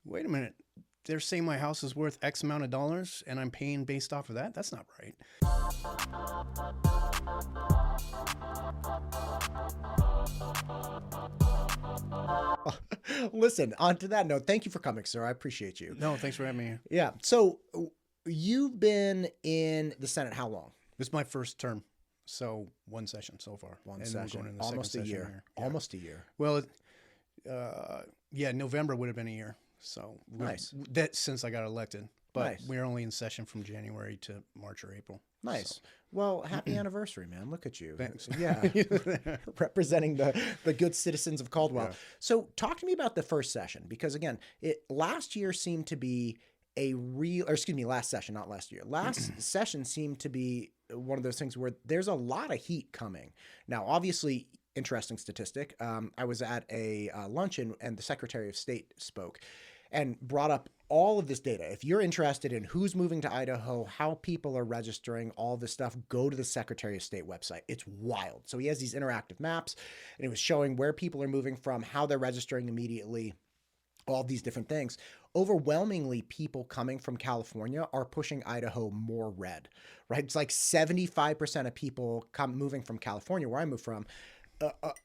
wait a minute. They're saying my house is worth X amount of dollars and I'm paying based off of that. That's not right. Listen, on to that note, thank you for coming, sir. I appreciate you. No, thanks for having me here. Yeah. So you've been in the Senate how long? This is my first term. So one session so far. One and session. Going into the Almost a second year. session here. Yeah. Almost a year. Well, yeah, November would have been a year. So nice. That since I got elected. But nice. We're only in session from January to March or April. Nice. So. Well, happy anniversary, man. Look at you. Thanks. Yeah. Representing the good citizens of Caldwell. Yeah. So talk to me about the first session, because again, last year seemed to be last session, not last year. Last session seemed to be one of those things where there's a lot of heat coming. Now, obviously, interesting statistic. I was at a luncheon and the Secretary of State spoke and brought up all of this data. If you're interested in who's moving to Idaho, how people are registering, all this stuff, go to the Secretary of State website. It's wild. So he has these interactive maps, and it was showing where people are moving from, how they're registering immediately, all these different things. Overwhelmingly, people coming from California are pushing Idaho more red, right? It's like 75% of people moving from California, where I moved from,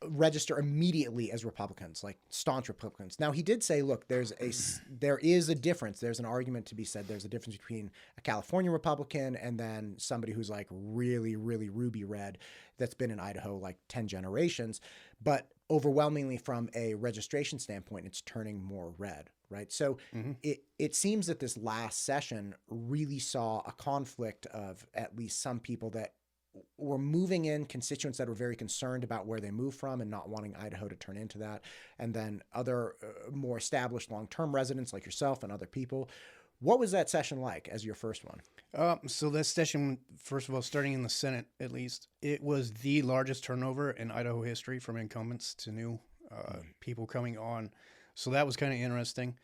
register immediately as Republicans, like staunch Republicans. Now, he did say, look, there is a difference. There's an argument to be said. There's a difference between a California Republican and then somebody who's like really, really ruby red that's been in Idaho like 10 generations. But overwhelmingly from a registration standpoint, it's turning more red, right? So it seems that this last session really saw a conflict of at least some people that were moving in, constituents that were very concerned about where they moved from and not wanting Idaho to turn into that. And then other more established long-term residents like yourself and other people. What was that session like as your first one? So that session, first of all, starting in the Senate, at least, it was the largest turnover in Idaho history from incumbents to new people coming on. So that was kind of interesting.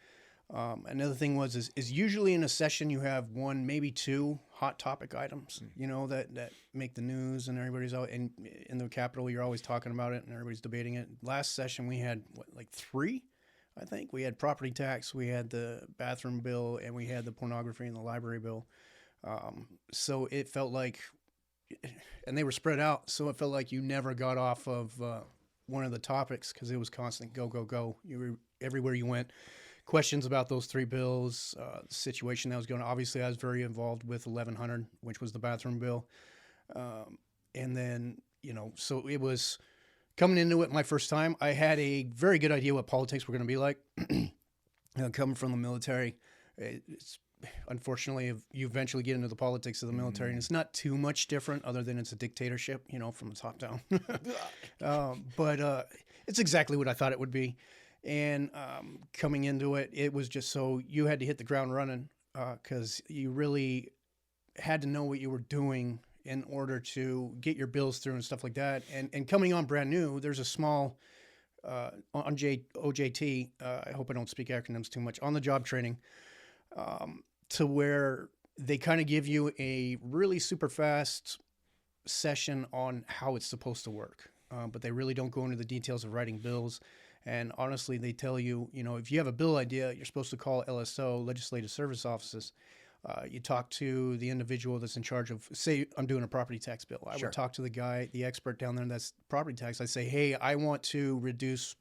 Another thing is usually in a session you have one, maybe two hot topic items, that make the news and everybody's out. And in the Capitol, you're always talking about it and everybody's debating it. Last session we had three, I think. We had property tax, we had the bathroom bill, and we had the pornography and the library bill. So it felt like, and they were spread out, so it felt like you never got off of one of the topics because it was constant go, go, go. You were everywhere you went. Questions about those three bills, the situation that was going on. Obviously, I was very involved with 1100, which was the bathroom bill. And then, so it was coming into it my first time. I had a very good idea what politics were going to be like. Coming from the military, it's unfortunately, you eventually get into the politics of the military, and it's not too much different other than it's a dictatorship, from the top down. But it's exactly what I thought it would be. And coming into it, it was just so you had to hit the ground running because you really had to know what you were doing in order to get your bills through and stuff like that. And coming on brand new, there's a small on OJT, I hope I don't speak acronyms too much, on the job training to where they kind of give you a really super fast session on how it's supposed to work. But they really don't go into the details of writing bills. And honestly, they tell you, if you have a bill idea, you're supposed to call LSO, Legislative Service Offices. You talk to the individual that's in charge of, say, I'm doing a property tax bill. I would talk to the expert down there that's property tax. I say, hey, I want to reduce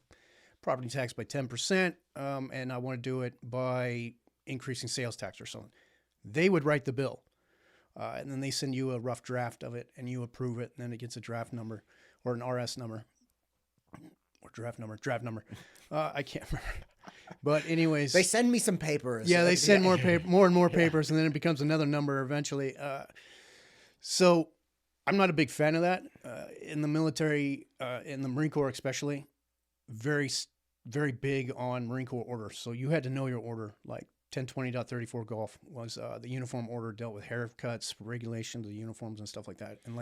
property tax by 10%, and I want to do it by increasing sales tax or something. They would write the bill, and then they send you a rough draft of it, and you approve it, and then it gets a draft number or an RS number. Or draft number. I can't remember. But anyways, they send me some papers. Yeah, they send more and more papers, and then it becomes another number eventually. So I'm not a big fan of that. In the military, in the Marine Corps especially, very, very big on Marine Corps orders. So you had to know your order. Like 1020.34 Golf was the uniform order, dealt with haircuts, regulations of the uniforms and stuff like that. And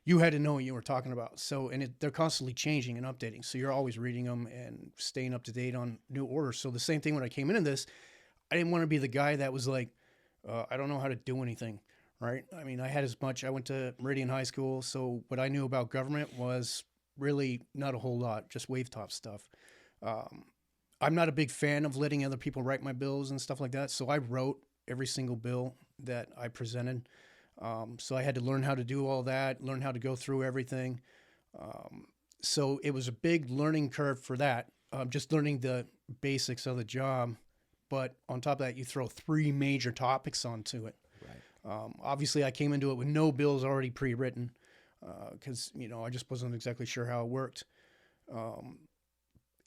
you had to know what you were talking about. So, they're constantly changing and updating. So you're always reading them and staying up to date on new orders. So the same thing when I came into this, I didn't want to be the guy that was like, I don't know how to do anything, right? I mean, I went to Meridian High School. So what I knew about government was really not a whole lot, just wave top stuff. I'm not a big fan of letting other people write my bills and stuff like that. So I wrote every single bill that I presented. So I had to learn how to do all that, learn how to go through everything. So it was a big learning curve for that, just learning the basics of the job. But on top of that, you throw 3 major topics onto it. Right. Obviously, I came into it with no bills already pre-written because, I just wasn't exactly sure how it worked.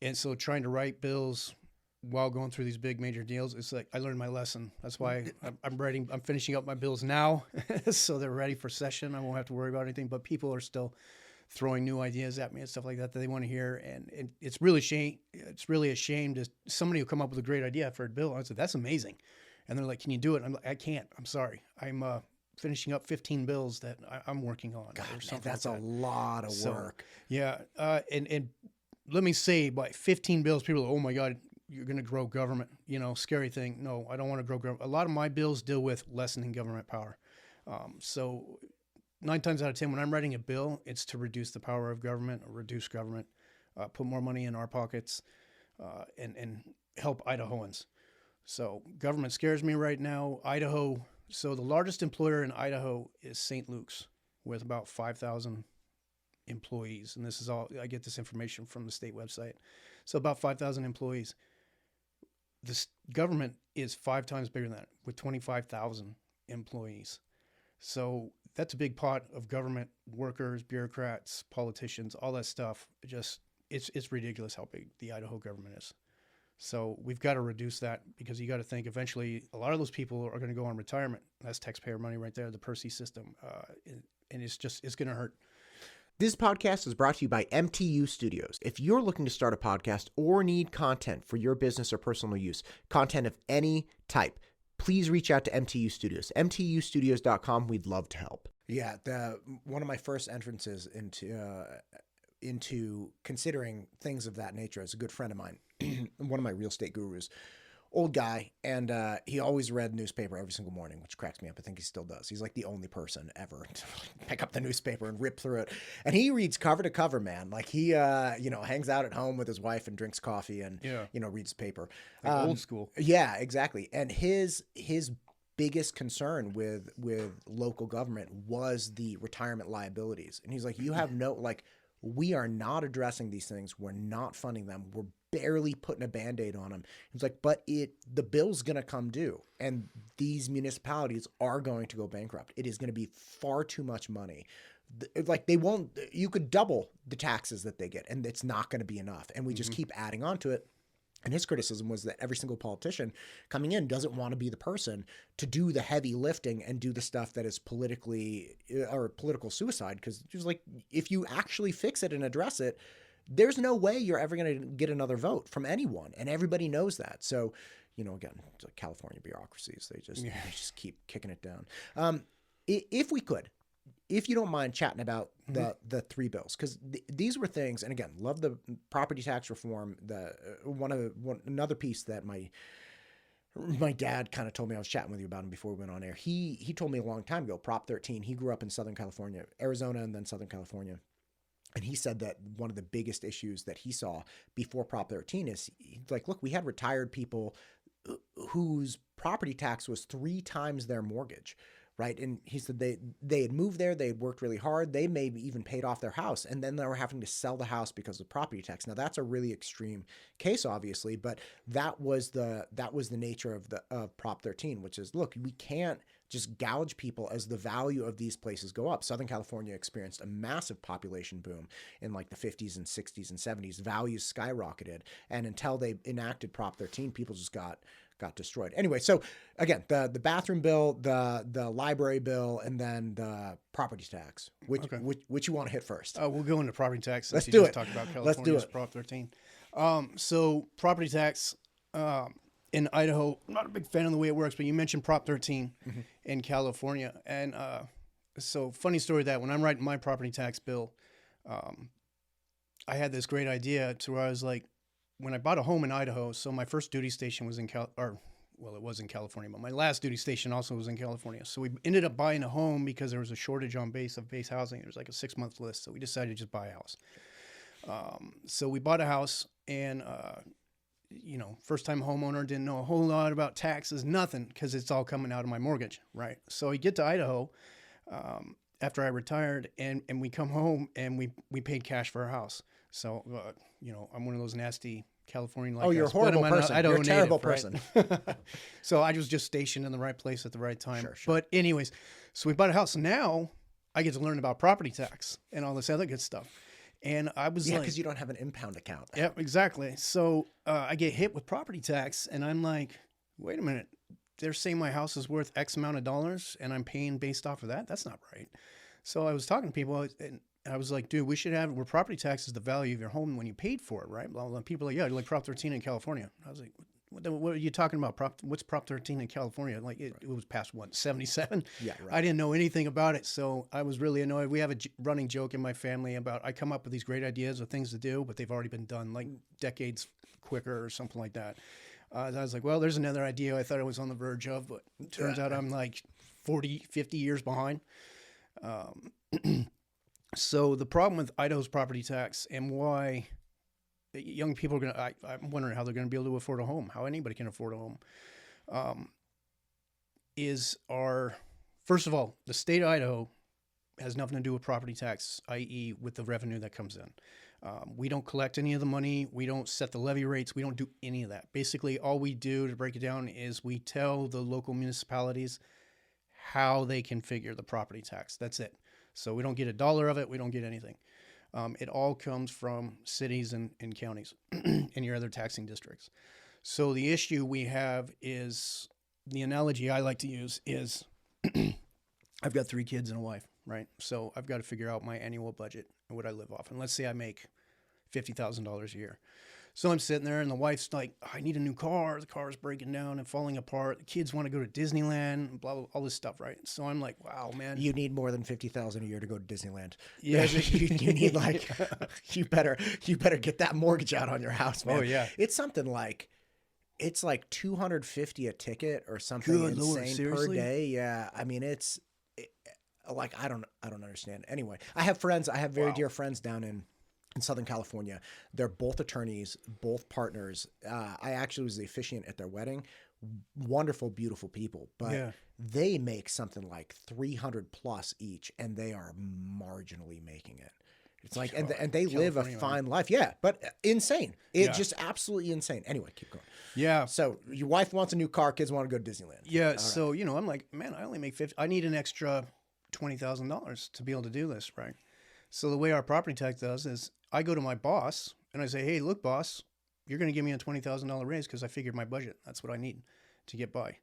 And so trying to write bills while going through these big major deals, it's like I learned my lesson. That's why I'm finishing up my bills now so they're ready for session. I won't have to worry about anything, but people are still throwing new ideas at me and stuff like that they want to hear. And it's really a shame to somebody who come up with a great idea for a bill. I said, that's amazing. And they're like, can you do it? I'm like, I can't. I'm sorry. I'm finishing up 15 bills that I'm working on. God, or something that's like that. a lot of work. Yeah. And let me say, by 15 bills, people are, oh my God, you're going to grow government, scary thing. No, I don't want to grow government. A lot of my bills deal with lessening government power. So 9 times out of 10, when I'm writing a bill, it's to reduce the power of government or reduce government, put more money in our pockets, and help Idahoans. So government scares me right now. Idaho. So the largest employer in Idaho is St. Luke's with about 5,000 employees. And this is all, I get this information from the state website. So about 5,000 employees. This government is 5 times bigger than that with 25,000 employees. So that's a big pot of government workers, bureaucrats, politicians, all that stuff. It's ridiculous how big the Idaho government is. So we've got to reduce that because you got to think eventually a lot of those people are going to go on retirement. That's taxpayer money right there, the Percy system. And it's going to hurt. This podcast is brought to you by MTU Studios. If you're looking to start a podcast or need content for your business or personal use, content of any type, please reach out to MTU Studios. MTUstudios.com. We'd love to help. Yeah, one of my first entrances into considering things of that nature is a good friend of mine, one of my real estate gurus, old guy, and he always read newspaper every single morning, which cracks me up. I think he still does. He's like the only person ever to pick up the newspaper and rip through it. And he reads cover to cover, man. Like he, hangs out at home with his wife and drinks coffee and, reads paper. Like old school. Yeah, exactly. And his biggest concern with local government was the retirement liabilities. And he's like, we are not addressing these things. We're not funding them. We're barely putting a Band-Aid on them. It's like, but the bill's going to come due, and these municipalities are going to go bankrupt. It is going to be far too much money. Like you could double the taxes that they get, and it's not going to be enough. And we just keep adding on to it. And his criticism was that every single politician coming in doesn't want to be the person to do the heavy lifting and do the stuff that is political suicide. Because he was like, if you actually fix it and address it, there's no way you're ever going to get another vote from anyone. And everybody knows that. So, again, it's like California bureaucracies. They just keep kicking it down. If you don't mind chatting about the 3 bills, because these were things, and again, love the property tax reform. Another piece that my dad kind of told me, I was chatting with you about him before we went on air. He told me a long time ago, Prop 13. He grew up in Southern California, Arizona, and then Southern California. And he said that one of the biggest issues that he saw before Prop 13 is like, look, we had retired people whose property tax was 3 times their mortgage. Right. And he said they had moved there. They had worked really hard. They maybe even paid off their house. And then they were having to sell the house because of property tax. Now, that's a really extreme case, obviously. But that was the nature of Prop 13, which is, look, we can't just gouge people as the value of these places go up. Southern California experienced a massive population boom in like the 50s and 60s and 70s. Values skyrocketed. And until they enacted Prop 13, people just got destroyed. Anyway, so again, the bathroom bill, the library bill, and then the property tax. Which you want to hit first? We'll go into property tax. Let's do it. Talk about California's Let's do it. Prop 13. So property tax in Idaho, I'm not a big fan of the way it works, but you mentioned Prop 13 in California. And so funny story that when I'm writing my property tax bill, I had this great idea to where I was like, when I bought a home in Idaho, so my first duty station was it was in California, but my last duty station also was in California. So we ended up buying a home because there was a shortage on base housing. There was like a 6-month list. So we decided to just buy a house. So we bought a house, and first time homeowner, didn't know a whole lot about taxes, nothing, because it's all coming out of my mortgage, right? So I get to Idaho after I retired, and we come home and we paid cash for our house. So, I'm one of those nasty Californian like. Oh, you're a horrible person. You're a terrible person. So I was just stationed in the right place at the right time. Sure. But anyways, so we bought a house. Now I get to learn about property tax and all this other good stuff. And I was like, because you don't have an impound account. Yeah, exactly. So I get hit with property tax, and I'm like, wait a minute. They're saying my house is worth X amount of dollars, and I'm paying based off of that. That's not right. So I was talking to people, and I was like, dude, we should have where property tax is the value of your home when you paid for it, right? Blah, blah. People are like, yeah, like Prop 13 in California. I was like, what are you talking about? What's Prop 13 in California? Like it was past what, 77? Yeah, right. I didn't know anything about it, so I was really annoyed. We have a running joke in my family about I come up with these great ideas of things to do, but they've already been done like decades quicker or something like that. I was like, well, there's another idea I thought I was on the verge of, but it turns out I'm like 40, 50 years behind. So the problem with Idaho's property tax and why young people are going to, I'm wondering how they're going to be able to afford a home, how anybody can afford a home, first of all, the state of Idaho has nothing to do with property tax, i.e. with the revenue that comes in. We don't collect any of the money. We don't set the levy rates. We don't do any of that. Basically, all we do, to break it down, is we tell the local municipalities how they can figure the property tax. That's it. So we don't get a dollar of it. We don't get anything. It all comes from cities and counties and your other taxing districts. So the issue we have is, the analogy I like to use is I've got 3 kids and a wife, right? So I've got to figure out my annual budget and what I live off. And let's say I make $50,000 a year. So I'm sitting there and the wife's like, I need a new car. The car is breaking down and falling apart. The kids want to go to Disneyland, blah, blah, all this stuff, right? So I'm like, wow, man. You need more than $50,000 a year to go to Disneyland. Yeah. you need like, you better get that mortgage out on your house, man. Oh, yeah. It's something like, it's like $250 a ticket or something Good Lord, insane seriously? per day. Yeah. I mean, like, I don't understand. Anyway, I have very dear friends down in Southern California. They're both attorneys, both partners. I actually was the officiant at their wedding. Wonderful, beautiful people, but they make something like 300 plus each, and they are marginally making it. It's like, and they live a fine life. Yeah, but insane. It's just absolutely insane. Anyway, keep going. Yeah. So your wife wants a new car. Kids want to go to Disneyland. Yeah. All so, right. I'm like, man, I only make 50. I need an extra $20,000 to be able to do this, right? So the way our property tax does is I go to my boss and I say, hey, look, boss, you're going to give me a $20,000 raise because I figured my budget. That's what I need to get by.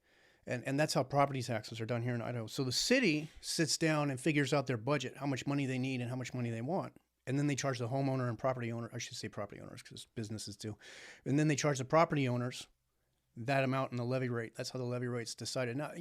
And that's how property taxes are done here in Idaho. So the city sits down and figures out their budget, how much money they need and how much money they want. And then they charge the homeowner and property owner, I should say property owners because businesses do. And then they charge the property owners that amount in the levy rate. That's how the levy rate's decided. Now,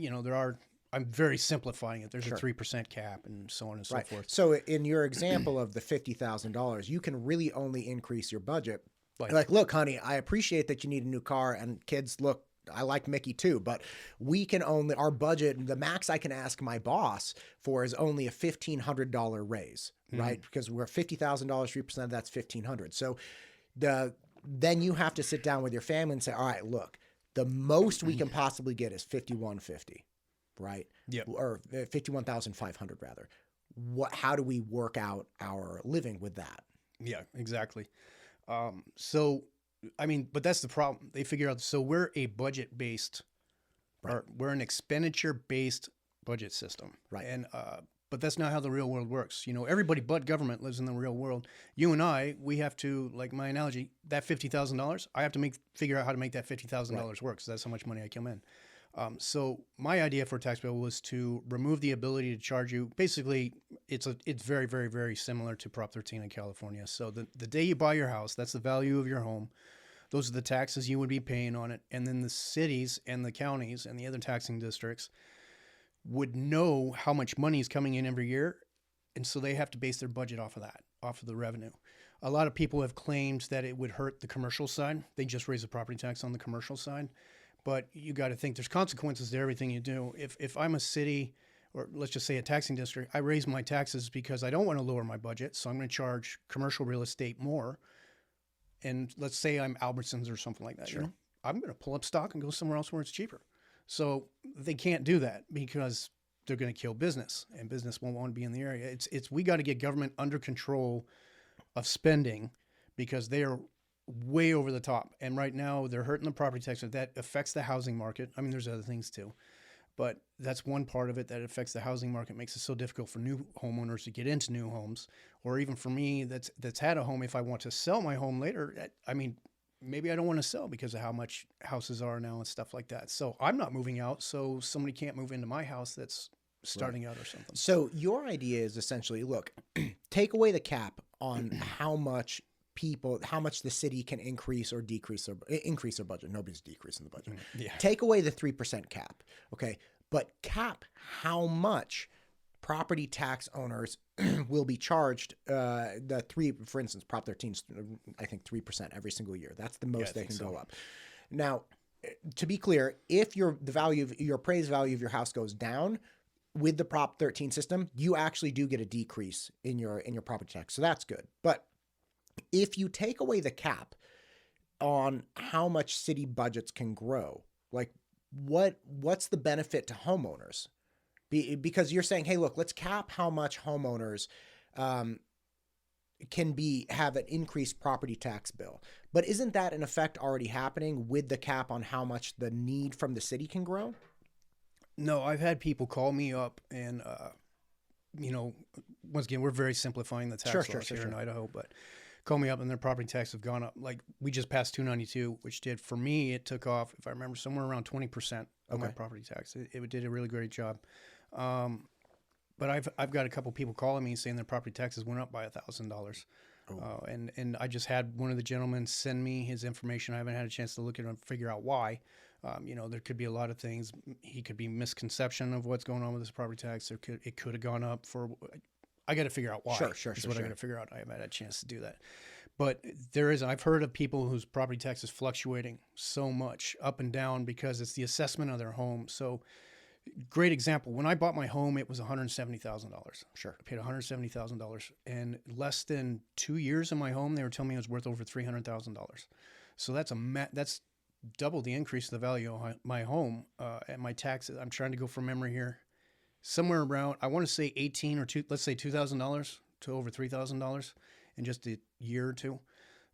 I'm very simplifying it. There's a 3% cap and so on and so forth. So in your example of the $50,000, you can really only increase your budget. Like, look, honey, I appreciate that you need a new car, and kids, look, I like Mickey too, but we can only, our budget, the max I can ask my boss for is only a $1,500 raise, right? Because we're $50,000, 3% of that's $1,500. So then you have to sit down with your family and say, all right, look, the most we can possibly get is $5,150. Right? Yeah. Or 51,500 rather. How do we work out our living with that? Yeah, exactly. So, I mean, but that's the problem. They figure out, so we're a budget-based, or we're an expenditure-based budget system. Right. And, but that's not how the real world works. Everybody but government lives in the real world. You and I, we have to, like my analogy, that $50,000, I have to figure out how to make that $50,000 work. So that's how much money I come in. So my idea for a tax bill was to remove the ability to charge you. Basically, it's very, very, very similar to Prop 13 in California. So the day you buy your house, that's the value of your home. Those are the taxes you would be paying on it. And then the cities and the counties and the other taxing districts would know how much money is coming in every year. And so they have to base their budget off of that, off of the revenue. A lot of people have claimed that it would hurt the commercial side. They just raise the property tax on the commercial side. But you got to think there's consequences to everything you do. If I'm a city, or let's just say a taxing district, I raise my taxes because I don't want to lower my budget. So I'm going to charge commercial real estate more. and let's say I'm Albertsons or something like that. Sure. You know, I'm going to pull up stock and go somewhere else where it's cheaper. So they can't do that because they're going to kill business, and business won't want to be in the area. We got to get government under control of spending because they are way over the top. And right now they're hurting the property tax. That affects the housing market. I mean, there's other things too, but that's one part of it that affects the housing market, makes it so difficult for new homeowners to get into new homes, or even for me that's had a home. If I want to sell my home later, I mean, maybe I don't want to sell because of how much houses are now and stuff like that. So I'm not moving out, so somebody can't move into my house that's starting out or something. So your idea is essentially, look, take away the cap on how much the city can increase or decrease or increase their budget. Nobody's decreasing the budget. Yeah. Take away the 3% cap. Okay. But cap how much property tax owners will be charged. For instance, Prop 13's, I think 3% every single year. That's the most they can go up. Now, to be clear, if your appraised value of your house goes down with the Prop 13 system, you actually do get a decrease in your property tax. So that's good. But if you take away the cap on how much city budgets can grow, like what's the benefit to homeowners? Because you're saying, hey, look, let's cap how much homeowners can have an increased property tax bill. But isn't that in effect already happening with the cap on how much the need from the city can grow? No, I've had people call me up and, once again, we're very simplifying the tax laws here in Idaho, but call me up and their property taxes have gone up. Like we just passed 292, which did, for me, it took off, if I remember, somewhere around 20% of my property tax. It did a really great job. But I've got a couple people calling me saying their property taxes went up by $1,000. And I just had one of the gentlemen send me his information. I haven't had a chance to look at it and figure out why. There could be a lot of things. He could be misconception of what's going on with his property tax. It could have gone up for. I got to figure out why. Sure. I got to figure out. I haven't had a chance to do that. But I've heard of people whose property tax is fluctuating so much up and down because it's the assessment of their home. So, great example. When I bought my home, it was $170,000. Sure. I paid $170,000. And less than 2 years in my home, they were telling me it was worth over $300,000. So that's double the increase in the value of my home and my taxes. I'm trying to go from memory here. Somewhere around, I want to say let's say $2,000 to over $3,000 in just a year or two.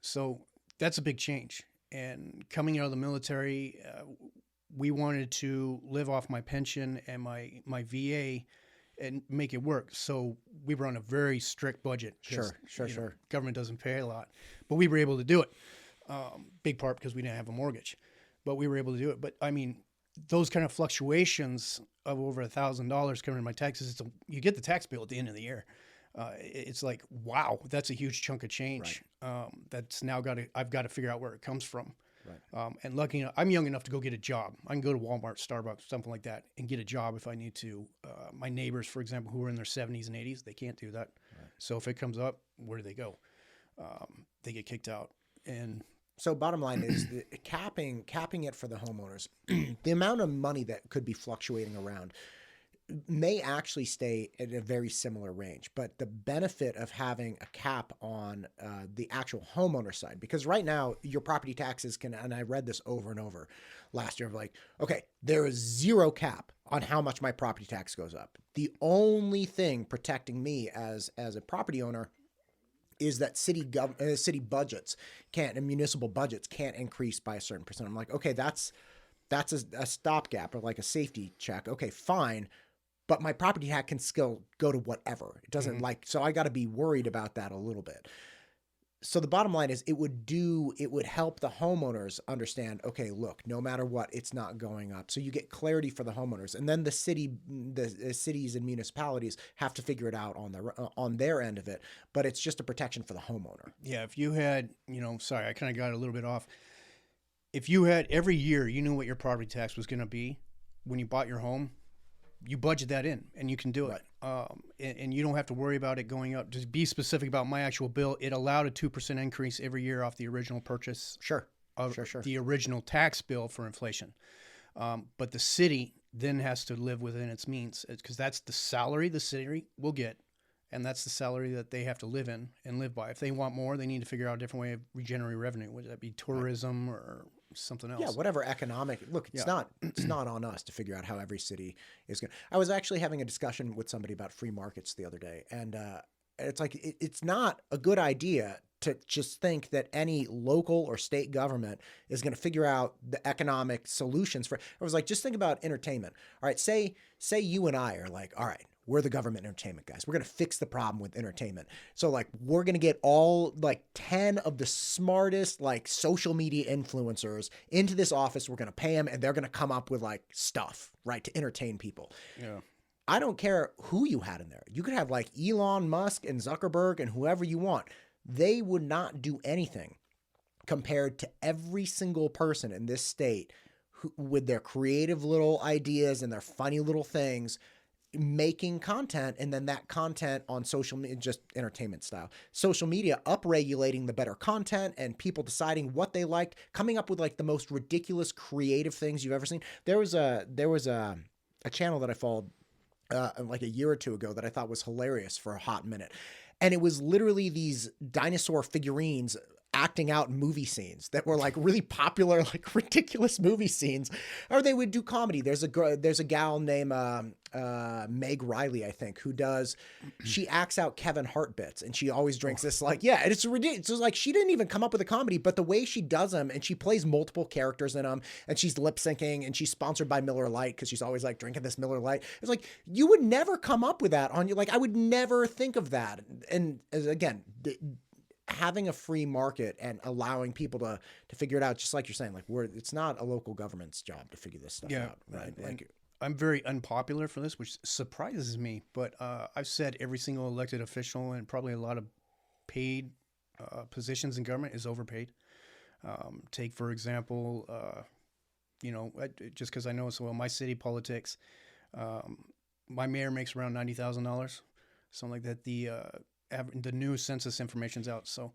So that's a big change. And coming out of the military, we wanted to live off my pension and my VA and make it work. So we were on a very strict budget. Sure. Government doesn't pay a lot, but we were able to do it. Big part because we didn't have a mortgage, but we were able to do it. But I mean, those kind of fluctuations of over $1,000 coming to my taxes, you get the tax bill at the end of the year. It's like, wow, that's a huge chunk of change. Right. That's now I've got to figure out where it comes from. Right. And lucky enough, I'm young enough to go get a job. I can go to Walmart, Starbucks, something like that, and get a job if I need to. My neighbors, for example, who are in their 70s and 80s, they can't do that. Right. So if it comes up, where do they go? They get kicked out. And so bottom line is capping it for the homeowners, the amount of money that could be fluctuating around may actually stay at a very similar range. But the benefit of having a cap on the actual homeowner side, because right now your property taxes and I read this over and over last year, of like, okay, there is zero cap on how much my property tax goes up. The only thing protecting me as a property owner is that city budgets and municipal budgets can't increase by a certain percent. I'm like, okay, that's a stopgap or like a safety check. Okay, fine. But my property tax can still go to whatever. It doesn't so I got to be worried about that a little bit. So the bottom line is it would help the homeowners understand, okay, look, no matter what, it's not going up. So you get clarity for the homeowners. And then the cities and municipalities have to figure it out on their end of it. But it's just a protection for the homeowner. Yeah, if you had, sorry, I kind of got a little bit off. If you had every year, you knew what your property tax was going to be when you bought your home, you budget that in and you can do it. And you don't have to worry about it going up. Just be specific about my actual bill. It allowed a 2% increase every year off the original purchase. Sure. The original tax bill for inflation. But the city then has to live within its means because that's the salary the city will get. and that's the salary that they have to live in and live by. If they want more, they need to figure out a different way of regenerating revenue. Would that be tourism or something else? Yeah, whatever economic. Look, it's not on us to figure out how every city is going. I was actually having a discussion with somebody about free markets the other day, and it's like it's not a good idea to just think that any local or state government is going to figure out the economic solutions for. I was like, just think about entertainment. All right, say you and I are like, all right, we're the government entertainment guys. We're going to fix the problem with entertainment. So like, we're going to get all like 10 of the smartest like social media influencers into this office. We're going to pay them and they're going to come up with like stuff, right, to entertain people. Yeah. I don't care who you had in there. You could have like Elon Musk and Zuckerberg and whoever you want. They would not do anything compared to every single person in this state who, with their creative little ideas and their funny little things, making content, and then that content on social media, just entertainment style, social media, upregulating the better content and people deciding what they liked, coming up with like the most ridiculous creative things you've ever seen. There was a channel that I followed like a year or two ago that I thought was hilarious for a hot minute. And it was literally these dinosaur figurines acting out movie scenes that were like really popular, like ridiculous movie scenes, or they would do comedy. There's a gal named Meg Riley, I think, who she acts out Kevin Hart bits, and she always drinks this like, yeah, and it's ridiculous. So like, she didn't even come up with a comedy, but the way she does them, and she plays multiple characters in them, and she's lip syncing, and she's sponsored by Miller Lite because she's always like drinking this Miller Lite. It's like, you would never come up with that on your, like, I would never think of that. And again, having a free market and allowing people to figure it out, just like you're saying, like it's not a local government's job to figure this stuff out, right? Like, I'm very unpopular for this, which surprises me, but I've said every single elected official and probably a lot of paid positions in government is overpaid. Take, for example, just because I know so well, my city politics, my mayor makes around $90,000, something like that. The new census information's out, so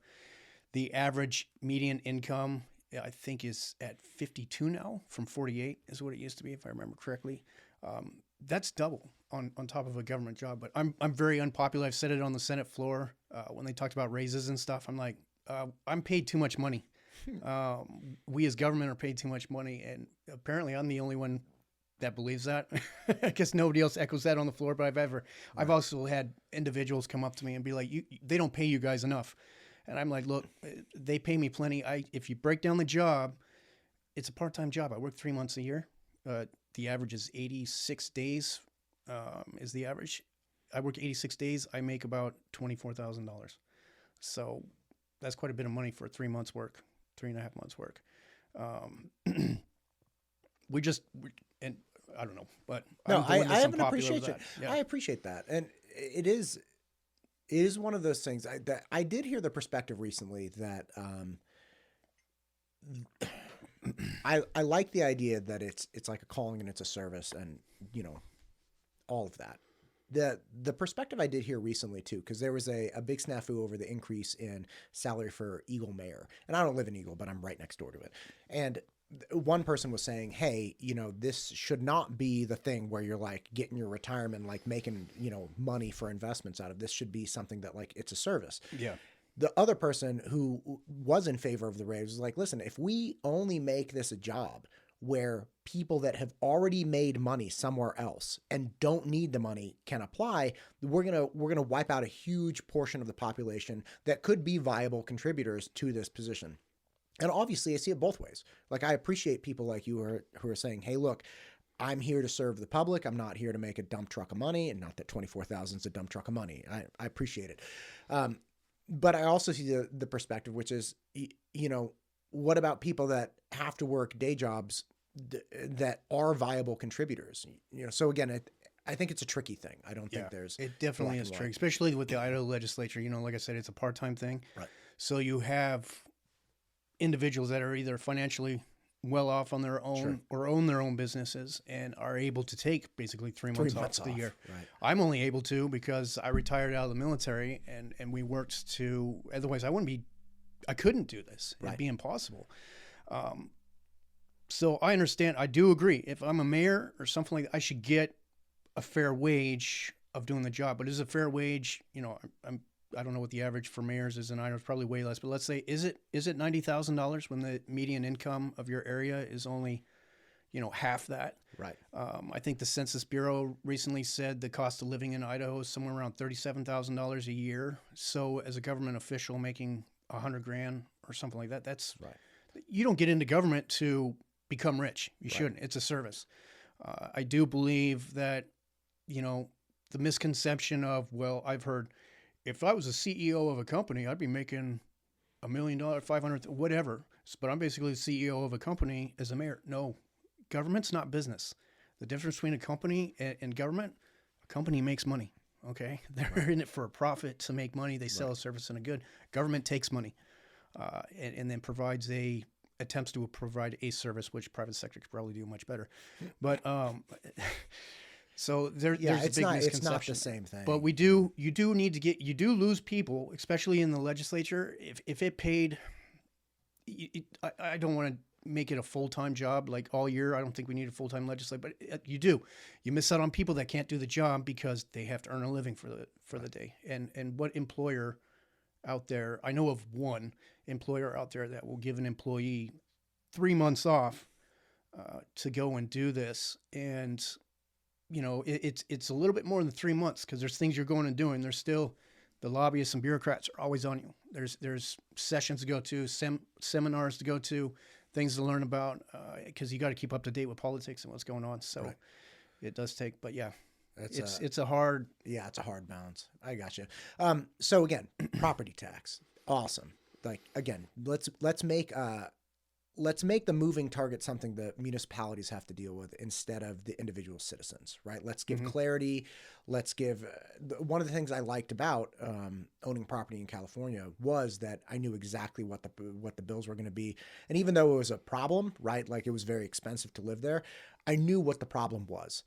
the average median income, I think, is at 52 now from 48 is what it used to be, if I remember correctly. That's double on top of a government job. But I'm very unpopular. I've said it on the Senate floor when they talked about raises and stuff. I'm like, I'm paid too much money. We as government are paid too much money, and apparently I'm the only one that believes that. I guess nobody else echoes that on the floor, but I've also had individuals come up to me and be like, they don't pay you guys enough. And I'm like, look, they pay me plenty. If you break down the job, it's a part-time job. I work 3 months a year. The average is 86 days is the average. I work 86 days. I make about $24,000. So that's quite a bit of money for 3 months work, 3.5 months work. And I don't know, but no, I have an appreciation. Yeah. I appreciate that, and it is one of those things that I did hear the perspective recently that I like the idea that it's like a calling and it's a service, and all of that. The perspective I did hear recently too, because there was a big snafu over the increase in salary for Eagle Mayor, and I don't live in Eagle, but I'm right next door to it, and one person was saying, hey, this should not be the thing where you're like getting your retirement, like making, money for investments out of this. Should be something that like it's a service. Yeah. The other person who was in favor of the raise was like, listen, if we only make this a job where people that have already made money somewhere else and don't need the money can apply, we're going to wipe out a huge portion of the population that could be viable contributors to this position. And obviously I see it both ways. Like, I appreciate people like you who are saying, hey, look, I'm here to serve the public. I'm not here to make a dump truck of money. And not that 24,000 is a dump truck of money. I appreciate it. But I also see the perspective, which is, what about people that have to work day jobs that are viable contributors? So again, I think it's a tricky thing. I don't think there's... It definitely is tricky, especially with the Idaho legislature. Like I said, it's a part-time thing. Right. So you have individuals that are either financially well off on their own or own their own businesses and are able to take basically 3 months off the year. Right. I'm only able to because I retired out of the military and we worked to, otherwise I couldn't do this. It'd be impossible. So I understand. I do agree. If I'm a mayor or something like that, I should get a fair wage of doing the job. But is a fair wage, I don't know what the average for mayors is in Idaho. It's probably way less. But let's say, is it $90,000 when the median income of your area is only, half that? Right. I think the Census Bureau recently said the cost of living in Idaho is somewhere around $37,000 a year. So as a government official making $100,000 or something like that, that's right. You don't get into government to become rich. You shouldn't. It's a service. I do believe that, the misconception of, I've heard, if I was a CEO of a company, I'd be making $1 million, 500, whatever. But I'm basically the CEO of a company as a mayor. No, government's not business. The difference between a company and government, a company makes money. Okay, they're in it for a profit to make money. They sell a service and a good. Government takes money, and then attempts to provide a service, which private sector could probably do much better. But so there's a big misconception. It's not the same thing. But you do lose people, especially in the legislature. If it paid, I don't want to make it a full-time job like all year. I don't think we need a full-time legislator, but you miss out on people that can't do the job because they have to earn a living for the day. And what employer out there, I know of one employer out there that will give an employee 3 months off to go and do this. And it's a little bit more than 3 months because there's things you're going and doing. There's still the lobbyists and bureaucrats are always on you. There's sessions to go to, seminars to go to, things to learn about, because you got to keep up to date with politics and what's going on. So it does take, but yeah, it's a hard. Yeah, it's a hard balance. I got you. So again, property tax, awesome. Like again, let's make the moving target something that municipalities have to deal with instead of the individual citizens, right? Let's give clarity. Let's give one of the things I liked about owning property in California was that I knew exactly what the bills were going to be. And even though it was a problem, right? Like it was very expensive to live there, I knew what the problem was.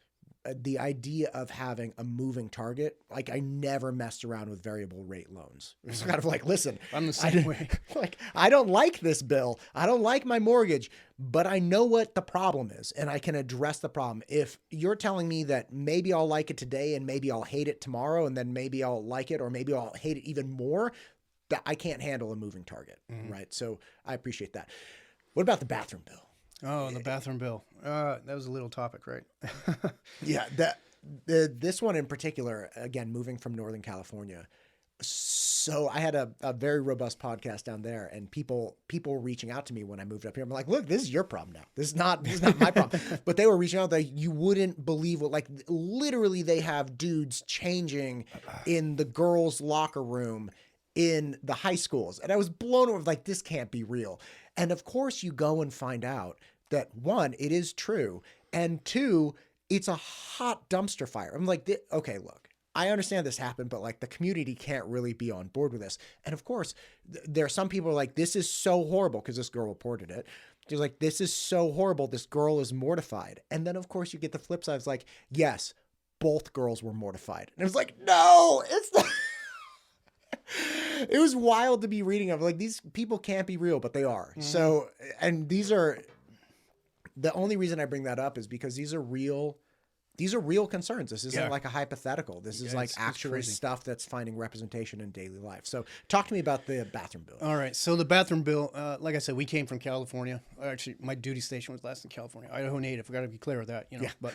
The idea of having a moving target, like I never messed around with variable rate loans. It's kind of like, listen, I'm the same way. Like, I don't like this bill. I don't like my mortgage, but I know what the problem is and I can address the problem. If you're telling me that maybe I'll like it today and maybe I'll hate it tomorrow and then maybe I'll like it or maybe I'll hate it even more, that I can't handle a moving target, right? So I appreciate that. What about the bathroom bill? Oh, the bathroom bill. That was a little topic, right? Yeah, this one in particular, again, moving from Northern California. So I had a very robust podcast down there, and people were reaching out to me when I moved up here. I'm like, look, this is your problem now. This is not my problem. But they were reaching out that you wouldn't believe what, like literally they have dudes changing in the girls' locker room in the high schools. And I was blown away, like, this can't be real. And of course you go and find out that one, it is true. And two, it's a hot dumpster fire. I'm like, okay, look, I understand this happened, but like the community can't really be on board with this. And of course there are some people who are like, this is so horrible because this girl reported it. She's like, this is so horrible. This girl is mortified. And then of course you get the flip side. It's like, yes, both girls were mortified. And it was like, no, it's not. It was wild to be reading of, like, these people can't be real, but they are. So, and these are, the only reason I bring that up is because these are real concerns. This isn't like a hypothetical. This is like actual stuff that's finding representation in daily life. So talk to me about the bathroom bill. All right. So the bathroom bill, like I said, we came from California. Actually, my duty station was last in California. Idaho native. I got to be clear with that, Yeah. But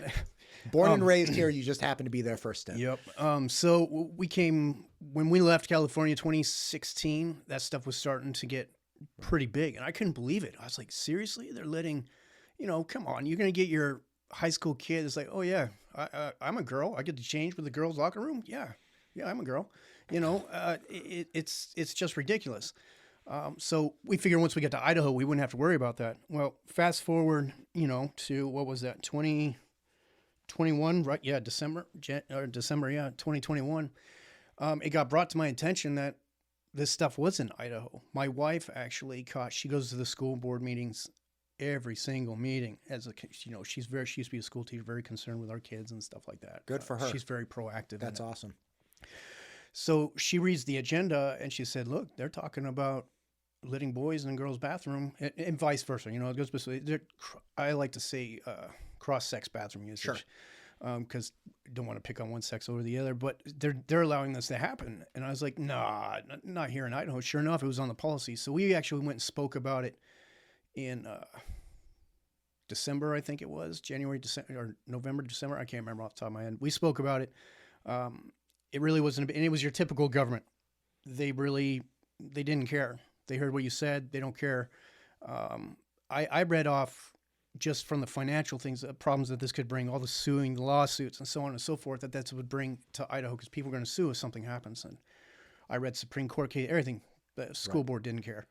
born and raised here, you just happen to be there first stint. Yep. So we came, when we left California 2016, that stuff was starting to get pretty big. And I couldn't believe it. I was like, seriously? They're letting, come on, you're going to get your high school kid. It's like, oh yeah, I'm a girl. I get to change with the girls' locker room. Yeah, I'm a girl. It's just ridiculous. So we figured once we get to Idaho, we wouldn't have to worry about that. Well, fast forward, to what was that, 2021, right? Yeah, December, 2021. It got brought to my attention that this stuff was in Idaho. My wife actually she goes to the school board meetings every single meeting she used to be a school teacher, very concerned with our kids and stuff like that. Good for her. She's very proactive. That's awesome. So she reads the agenda and she said, look, they're talking about letting boys in girls' bathroom and vice versa. It goes basically, I like to say cross-sex bathroom usage. Sure. because don't want to pick on one sex over the other, but they're allowing this to happen. And I was like, nah, not here in Idaho. Sure enough, it was on the policy. So we actually went and spoke about it in December, I think it was January, December, or November, December. I can't remember off the top of my head. We spoke about it. It really wasn't, and it was your typical government. They didn't care. They heard what you said. They don't care. I read off just from the financial things, the problems that this could bring, all the suing, the lawsuits, and so on and so forth, that would bring to Idaho, because people are going to sue if something happens. And I read Supreme Court case, everything. The school board didn't care.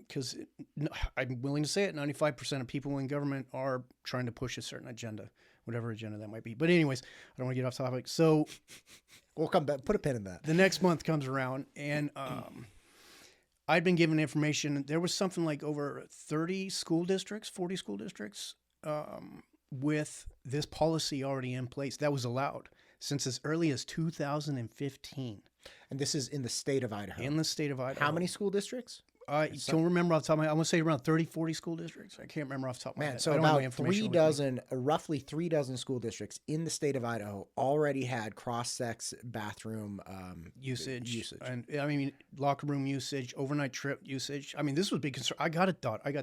Because I'm willing to say it, 95% of people in government are trying to push a certain agenda, whatever agenda that might be. But anyways, I don't want to get off topic. So we'll come back, put a pin in that. The next month comes around, and I'd been given information. There was something like over 30 school districts, 40 school districts, with this policy already in place that was allowed since as early as 2015. And this is in the state of Idaho. In the state of Idaho. How many school districts? I don't remember off the top of my head. I want to say around 30, 40 school districts. I can't remember off the top of my head. So about roughly 3 dozen school districts in the state of Idaho already had cross-sex bathroom usage. And I mean, locker room usage, overnight trip usage. I mean, this was big concern. I got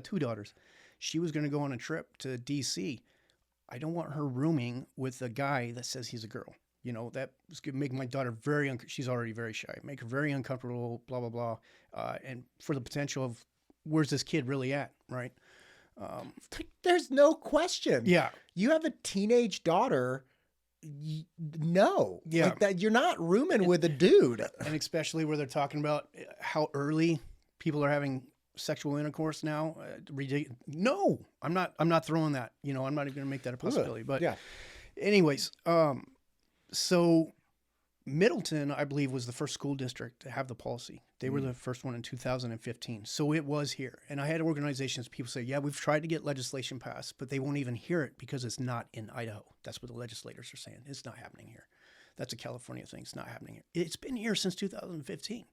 2 daughters. She was going to go on a trip to D.C. I don't want her rooming with a guy that says he's a girl. You know, that was going to make my daughter she's already very shy, make her very uncomfortable, blah, blah, blah. And for the potential of where's this kid really at, right? There's no question. Yeah. You have a teenage daughter. No. Yeah. Like that, you're not rooming with a dude. And especially where they're talking about how early people are having sexual intercourse now. No, I'm not throwing that. You know, I'm not even going to make that a possibility. But yeah. Anyways, so Middleton, I believe, was the first school district to have the policy. They were the first one in 2015. So it was here. And I had organizations, people say, yeah, we've tried to get legislation passed, but they won't even hear it because it's not in Idaho. That's what the legislators are saying. It's not happening here. That's a California thing. It's not happening here. It's been here since 2015.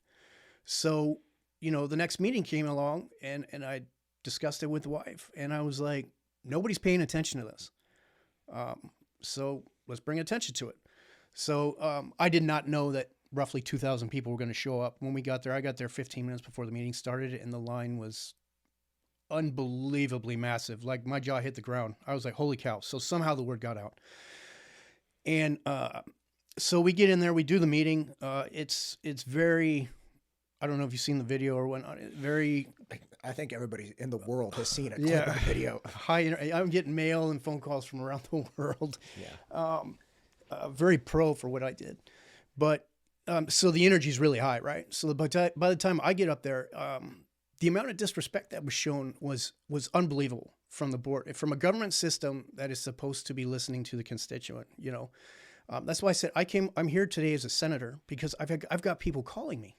So, you know, the next meeting came along and I discussed it with the wife. And I was like, nobody's paying attention to this. So let's bring attention to it. So I did not know that roughly 2,000 people were going to show up. When we got there, I got there 15 minutes before the meeting started, and the line was unbelievably massive. Like, my jaw hit the ground. I was like, holy cow. So somehow the word got out. And so we get in there, we do the meeting. It's very, I don't know if you've seen the video or whatnot. Very... I think everybody in the world has seen a clip of the video. I'm getting mail and phone calls from around the world. Yeah. Very pro for what I did. But so the energy is really high, right? So by the time I get up there, the amount of disrespect that was shown was unbelievable from the board, from a government system that is supposed to be listening to the constituent. You know, that's why I said I'm here today as a senator because I've got people calling me,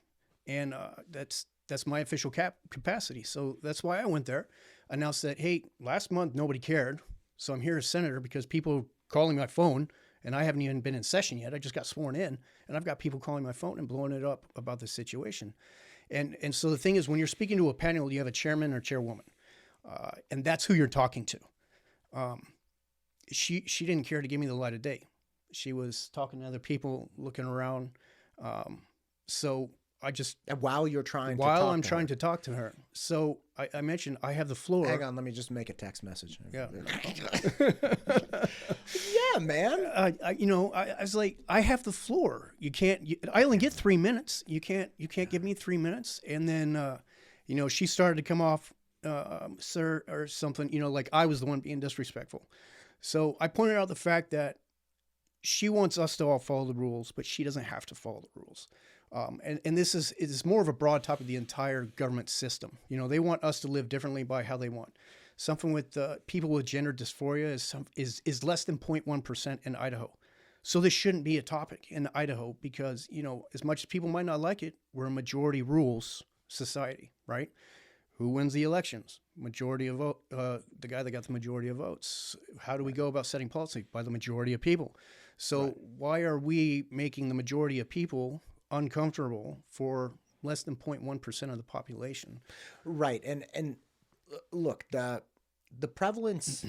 and that's my official capacity. So that's why I went there, announced that, hey, last month nobody cared, so I'm here as senator because people calling my phone. And I haven't even been in session yet. I just got sworn in, and I've got people calling my phone and blowing it up about the situation. And so the thing is, when you're speaking to a panel, you have a chairman or chairwoman, and that's who you're talking to. She didn't care to give me the light of day. She was talking to other people, looking around. So I just while I'm trying to talk to her. So I mentioned I have the floor. Hang on, let me just make a text message. Yeah. Yeah, man. I was like, I have the floor. I only get 3 minutes. You can't give me 3 minutes. And then, she started to come off, sir, or something, like I was the one being disrespectful. So I pointed out the fact that she wants us to all follow the rules, but she doesn't have to follow the rules. And this is more of a broad topic of the entire government system. They want us to live differently by how they want. Something with people with gender dysphoria is less than 0.1% in Idaho. So this shouldn't be a topic in Idaho because, as much as people might not like it, we're a majority rules society, right? Who wins the elections? Majority of vote, the guy that got the majority of votes. How do we go about setting policy? By the majority of people. So why are we making the majority of people uncomfortable for less than 0.1% of the population? Right. And look, the prevalence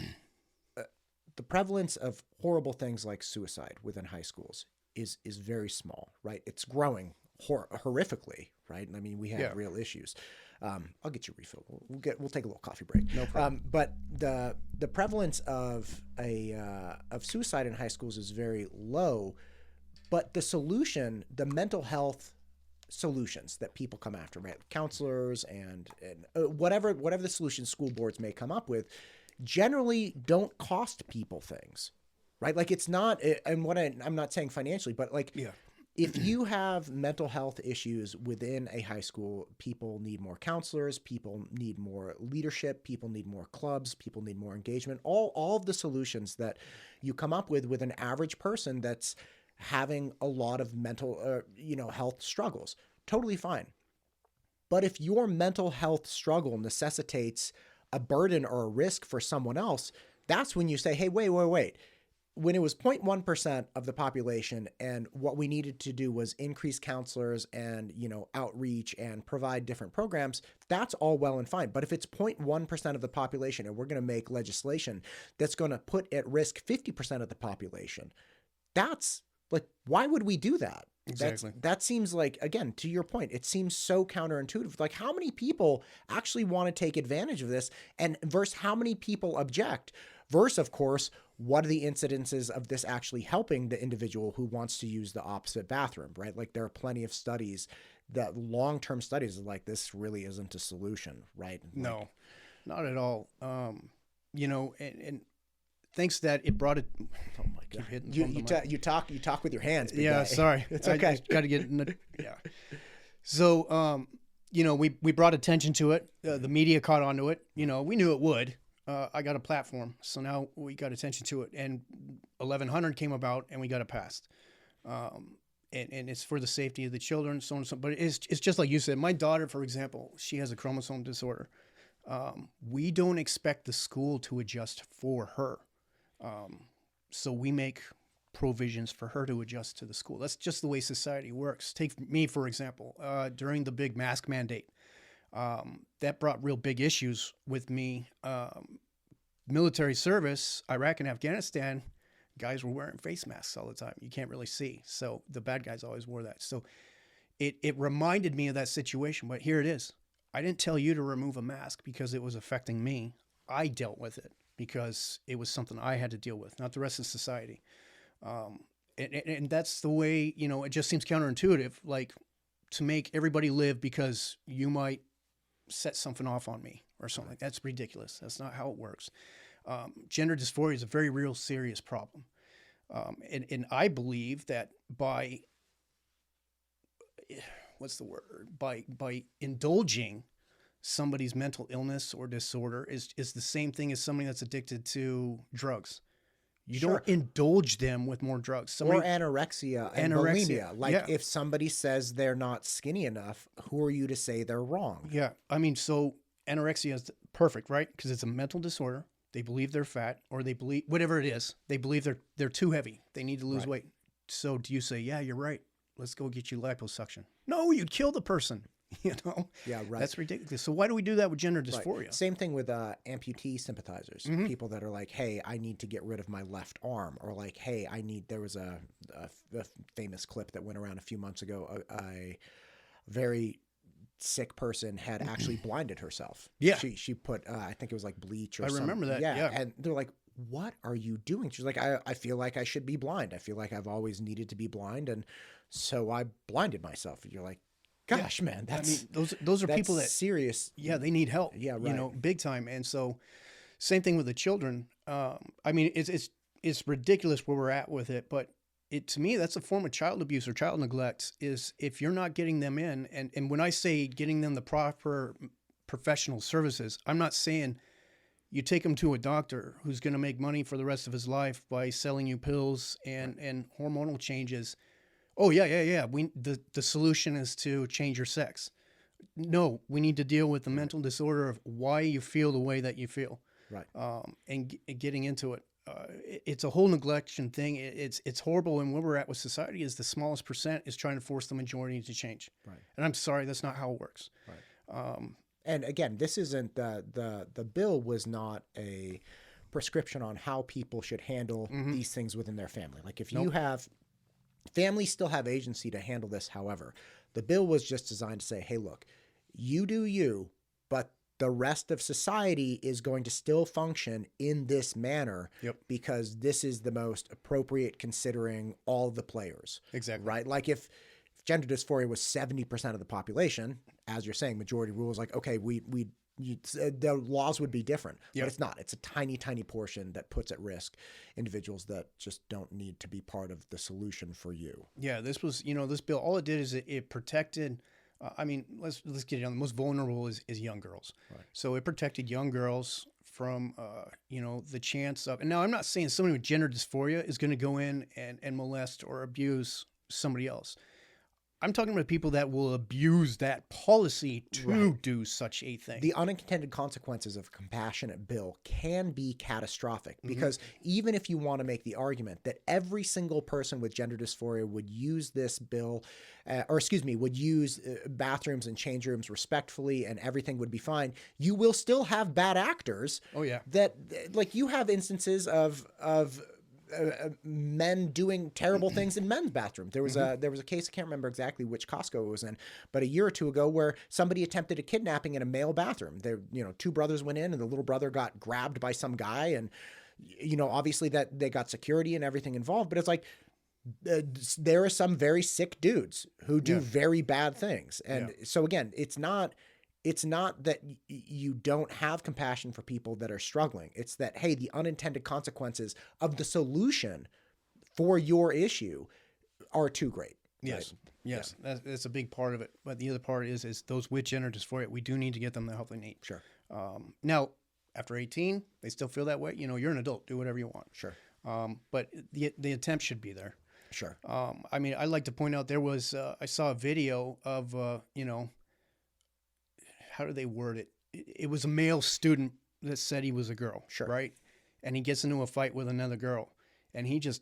the prevalence of horrible things like suicide within high schools is very small, right? It's growing horrifically, right? I mean, we have real issues. I'll get you a refill. We'll take a little coffee break. No problem. But the prevalence of suicide in high schools is very low. But the solution, the mental health solutions that people come after, right? Counselors and whatever the solution school boards may come up with, generally don't cost people things, right? Like it's not, and I'm not saying financially, but like if you have mental health issues within a high school, people need more counselors, people need more leadership, people need more clubs, people need more engagement. All of the solutions that you come up with an average person that's having a lot of mental, health struggles, totally fine. But if your mental health struggle necessitates a burden or a risk for someone else, that's when you say, hey, wait. When it was 0.1% of the population and what we needed to do was increase counselors and, outreach and provide different programs, that's all well and fine. But if it's 0.1% of the population and we're going to make legislation that's going to put at risk 50% of the population, that's like, why would we do that? Exactly. That seems like, again, to your point, it seems so counterintuitive. Like how many people actually want to take advantage of this and versus how many people object versus, of course, what are the incidences of this actually helping the individual who wants to use the opposite bathroom, right? Like there are plenty of studies, that long-term studies like this really isn't a solution, right? No, not at all. And thanks that it brought it. Oh my God! You talk with your hands. Yeah, guy. Sorry, it's okay. Got to get in the, yeah. So, we brought attention to it. The media caught onto it. We knew it would. I got a platform, so now we got attention to it, and 1100 came about, and we got it passed. And it's for the safety of the children, so on and so. But it's just like you said. My daughter, for example, she has a chromosome disorder. We don't expect the school to adjust for her. So we make provisions for her to adjust to the school. That's just the way society works. Take me, for example, during the big mask mandate, that brought real big issues with me. Military service, Iraq and Afghanistan, guys were wearing face masks all the time. You can't really see. So the bad guys always wore that. So it reminded me of that situation, but here it is. I didn't tell you to remove a mask because it was affecting me. I dealt with it because it was something I had to deal with, not the rest of society. And that's the way, it just seems counterintuitive, like to make everybody live because you might set something off on me or something. That's ridiculous. That's not how it works. Gender dysphoria is a very real, serious problem. And I believe that by indulging somebody's mental illness or disorder is the same thing as somebody that's addicted to drugs. You don't indulge them with more drugs. Or anorexia and bulimia. Like if somebody says they're not skinny enough, who are you to say they're wrong? Yeah. I mean, so anorexia is perfect, right? Because it's a mental disorder. They believe they're fat, or they believe whatever it is. They believe they're too heavy. They need to lose weight. So do you say, yeah, you're right. Let's go get you liposuction. No, you'd kill the person. Yeah, right. That's ridiculous. So why do we do that with gender dysphoria? Right. Same thing with amputee sympathizers, people that are like, hey, I need to get rid of my left arm, or like, hey, there was a famous clip that went around a few months ago. A very sick person had actually blinded herself. Yeah. She put, I think it was like bleach or something. I remember that. Yeah. And they're like, what are you doing? She's like, I feel like I should be blind. I feel like I've always needed to be blind. And so I blinded myself. And you're like, gosh, man, those are people that serious. Yeah, they need help. Yeah, right. Big time. And so, same thing with the children. It's ridiculous where we're at with it, but to me that's a form of child abuse or child neglect. Is if you're not getting them in, and when I say getting them the proper professional services, I'm not saying you take them to a doctor who's going to make money for the rest of his life by selling you pills and hormonal changes. Oh, yeah. The solution is to change your sex. No, we need to deal with the mental disorder of why you feel the way that you feel. Right. And getting into it. It's a whole neglection thing. It's horrible. And where we're at with society is the smallest percent is trying to force the majority to change. Right. And I'm sorry, that's not how it works. Right. And again, this isn't the bill was not a prescription on how people should handle these things within their family. Like if you Nope. have families still have agency to handle this. However, the bill was just designed to say, hey, look, you do you, but the rest of society is going to still function in this manner Yep. because this is the most appropriate considering all the players. Exactly. Right? Like if gender dysphoria was 70% of the population, as you're saying, majority rule is like, okay, the laws would be different, Yep. but it's not. It's a tiny, tiny portion that puts at risk individuals that just don't need to be part of the solution for you. Yeah, this was, this bill, all it did is it protected, let's get it on. The most vulnerable is young girls. Right. So it protected young girls from, the chance of, and now I'm not saying somebody with gender dysphoria is going to go in and molest or abuse somebody else. I'm talking about people that will abuse that policy to do such a thing. The unintended consequences of a compassionate bill can be catastrophic because even if you want to make the argument that every single person with gender dysphoria would use this bill, would use bathrooms and change rooms respectfully and everything would be fine, you will still have bad actors. Oh, yeah. That, like, you have instances of men doing terrible things in men's bathrooms. There was a case, I can't remember exactly which Costco it was in, but a year or two ago where somebody attempted a kidnapping in a male bathroom. There, two brothers went in and the little brother got grabbed by some guy, and obviously that they got security and everything involved, but it's like there are some very sick dudes who do very bad things. And so again, it's not that you don't have compassion for people that are struggling. It's that, hey, the unintended consequences of the solution for your issue are too great. Yes. Right? Yes. That's a big part of it. But the other part is those with gender dysphoria, we do need to get them the help they need. Sure. Now, after 18, they still feel that way. You're an adult. Do whatever you want. Sure. But the attempt should be there. Sure. I'd like to point out there was, I saw a video of, how do they word it? It was a male student that said he was a girl. Sure. Right. And he gets into a fight with another girl and he just,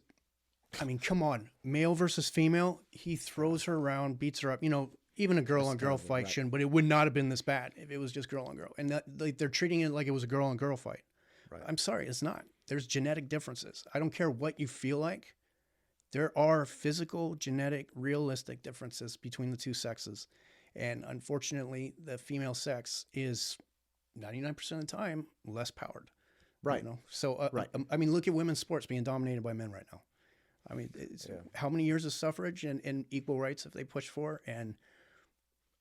come on, male versus female. He throws her around, beats her up, even a girl on girl fight shouldn't, but it would not have been this bad if it was just girl on girl. And they're treating it like it was a girl on girl fight. Right. I'm sorry, it's not. There's genetic differences. I don't care what you feel like. There are physical, genetic, realistic differences between the two sexes. And unfortunately, the female sex is 99% of the time less powered. Right. So, look at women's sports being dominated by men right now. How many years of suffrage and equal rights have they pushed for? And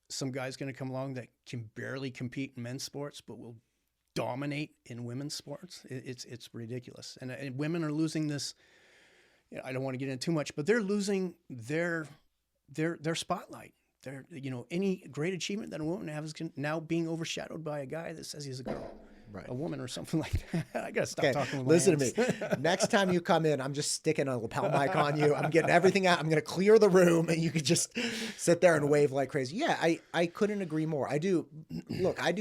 some guy's going to come along that can barely compete in men's sports, but will dominate in women's sports. It's ridiculous. And women are losing this. I don't want to get into too much, but they're losing their spotlight. They're, any great achievement that a woman has is now being overshadowed by a guy that says he's a girl, a woman or something like that. I got to stop talking with Listen my hands. to me. Next time you come in, I'm just sticking a lapel mic on you. I'm getting everything out. I'm going to clear the room and you could just sit there and wave like crazy. Yeah, I couldn't agree more. I do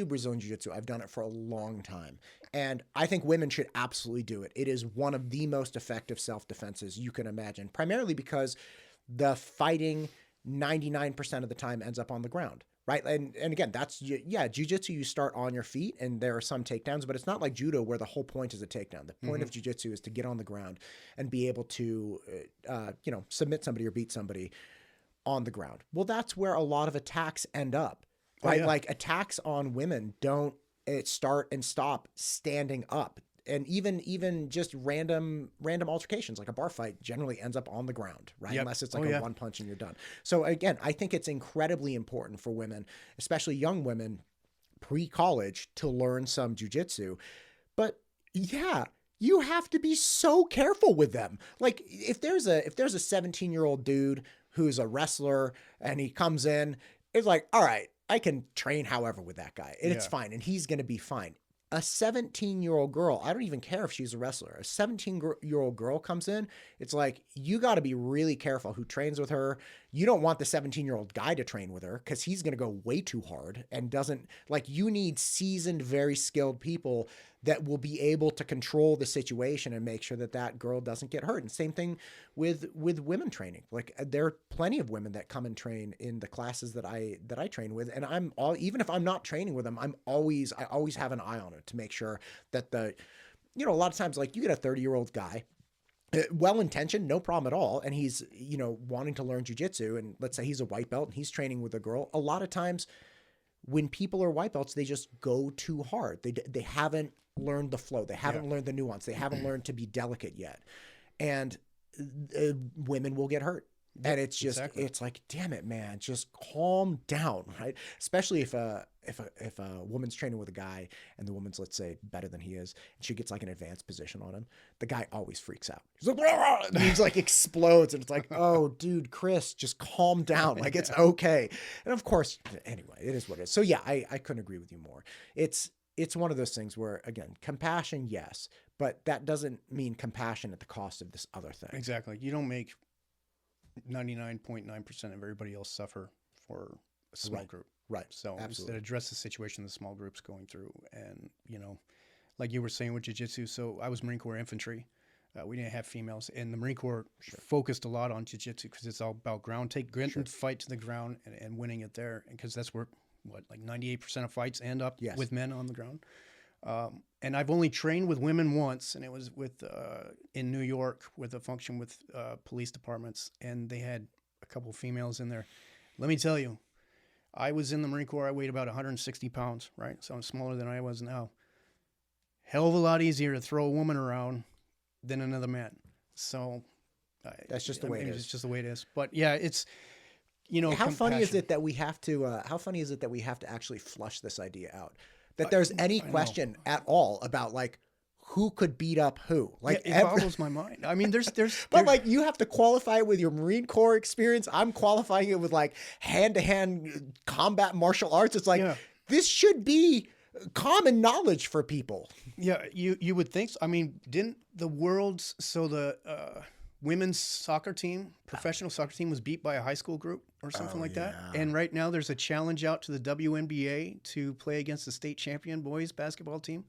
Brazilian Jiu-Jitsu. I've done it for a long time. And I think women should absolutely do it. It is one of the most effective self-defenses you can imagine, primarily because the fighting 99% of the time ends up on the ground, right? And again, that's, jiu-jitsu, you start on your feet and there are some takedowns, but it's not like judo where the whole point is a takedown. The point of jiu-jitsu is to get on the ground and be able to, submit somebody or beat somebody on the ground. Well, that's where a lot of attacks end up, right? Like attacks on women don't start and stop standing up. And even just random altercations, like a bar fight, generally ends up on the ground, right? Yep. Unless it's like a one punch and you're done. So again, I think it's incredibly important for women, especially young women, pre-college, to learn some jujitsu. But yeah, you have to be so careful with them. Like if there's a 17-year-old dude who's a wrestler and he comes in, it's like, all right, I can train however with that guy, and it's fine, and he's going to be fine. A 17-year-old girl, I don't even care if she's a wrestler. A 17-year-old girl comes in, it's like, you got to be really careful who trains with her. You don't want the 17-year-old guy to train with her because he's going to go way too hard and doesn't, like, you need seasoned, very skilled people that will be able to control the situation and make sure that that girl doesn't get hurt. And same thing with women training. Like there are plenty of women that come and train in the classes that I train with. And even if I'm not training with them, I always have an eye on it to make sure that a lot of times, like you get a 30-year-old guy, well-intentioned, no problem at all. And he's, wanting to learn jujitsu. And let's say he's a white belt and he's training with a girl. A lot of times when people are white belts, they just go too hard. They haven't learned the flow. They haven't learned the nuance. They haven't learned to be delicate yet. And women will get hurt. And it's just, it's like, damn it, man, just calm down, right? Especially if a woman's training with a guy and the woman's, let's say, better than he is, and she gets like an advanced position on him, the guy always freaks out. He's like, and he's like explodes, and it's like, oh, dude, Chris, just calm down, like it's okay. And of course, anyway, it is what it is. So yeah, I couldn't agree with you more. It's one of those things where, again, compassion, yes, but that doesn't mean compassion at the cost of this other thing. Exactly. You don't make 99.9% of everybody else suffer for a small group. Right. So absolutely, address the situation the small group's going through. And, like you were saying with jiu-jitsu, so I was Marine Corps infantry. We didn't have females. And the Marine Corps focused a lot on jiu-jitsu because it's all about ground take, fight to the ground and winning it there. Because that's where, like 98% of fights end up with men on the ground. And I've only trained with women once, and it was with in New York with a function with police departments, and they had a couple of females in there. Let me tell you, I was in the Marine Corps. I weighed about 160 pounds, right? So I'm smaller than I was now. Hell of a lot easier to throw a woman around than another man. So that's just the way it is. It's just the way it is. But yeah, it's how funny is it that we have to? How funny is it that we have to actually flush this idea out? That there's any question at all about like who could beat up who? Like it boggles my mind. I mean, there's but like you have to qualify it with your Marine Corps experience. I'm qualifying it with like hand-to-hand combat martial arts. It's like this should be common knowledge for people. Yeah, you would think so. I mean, didn't the world's women's soccer team, professional soccer team, was beat by a high school group or something like that? And right now there's a challenge out to the WNBA to play against the state champion boys basketball team.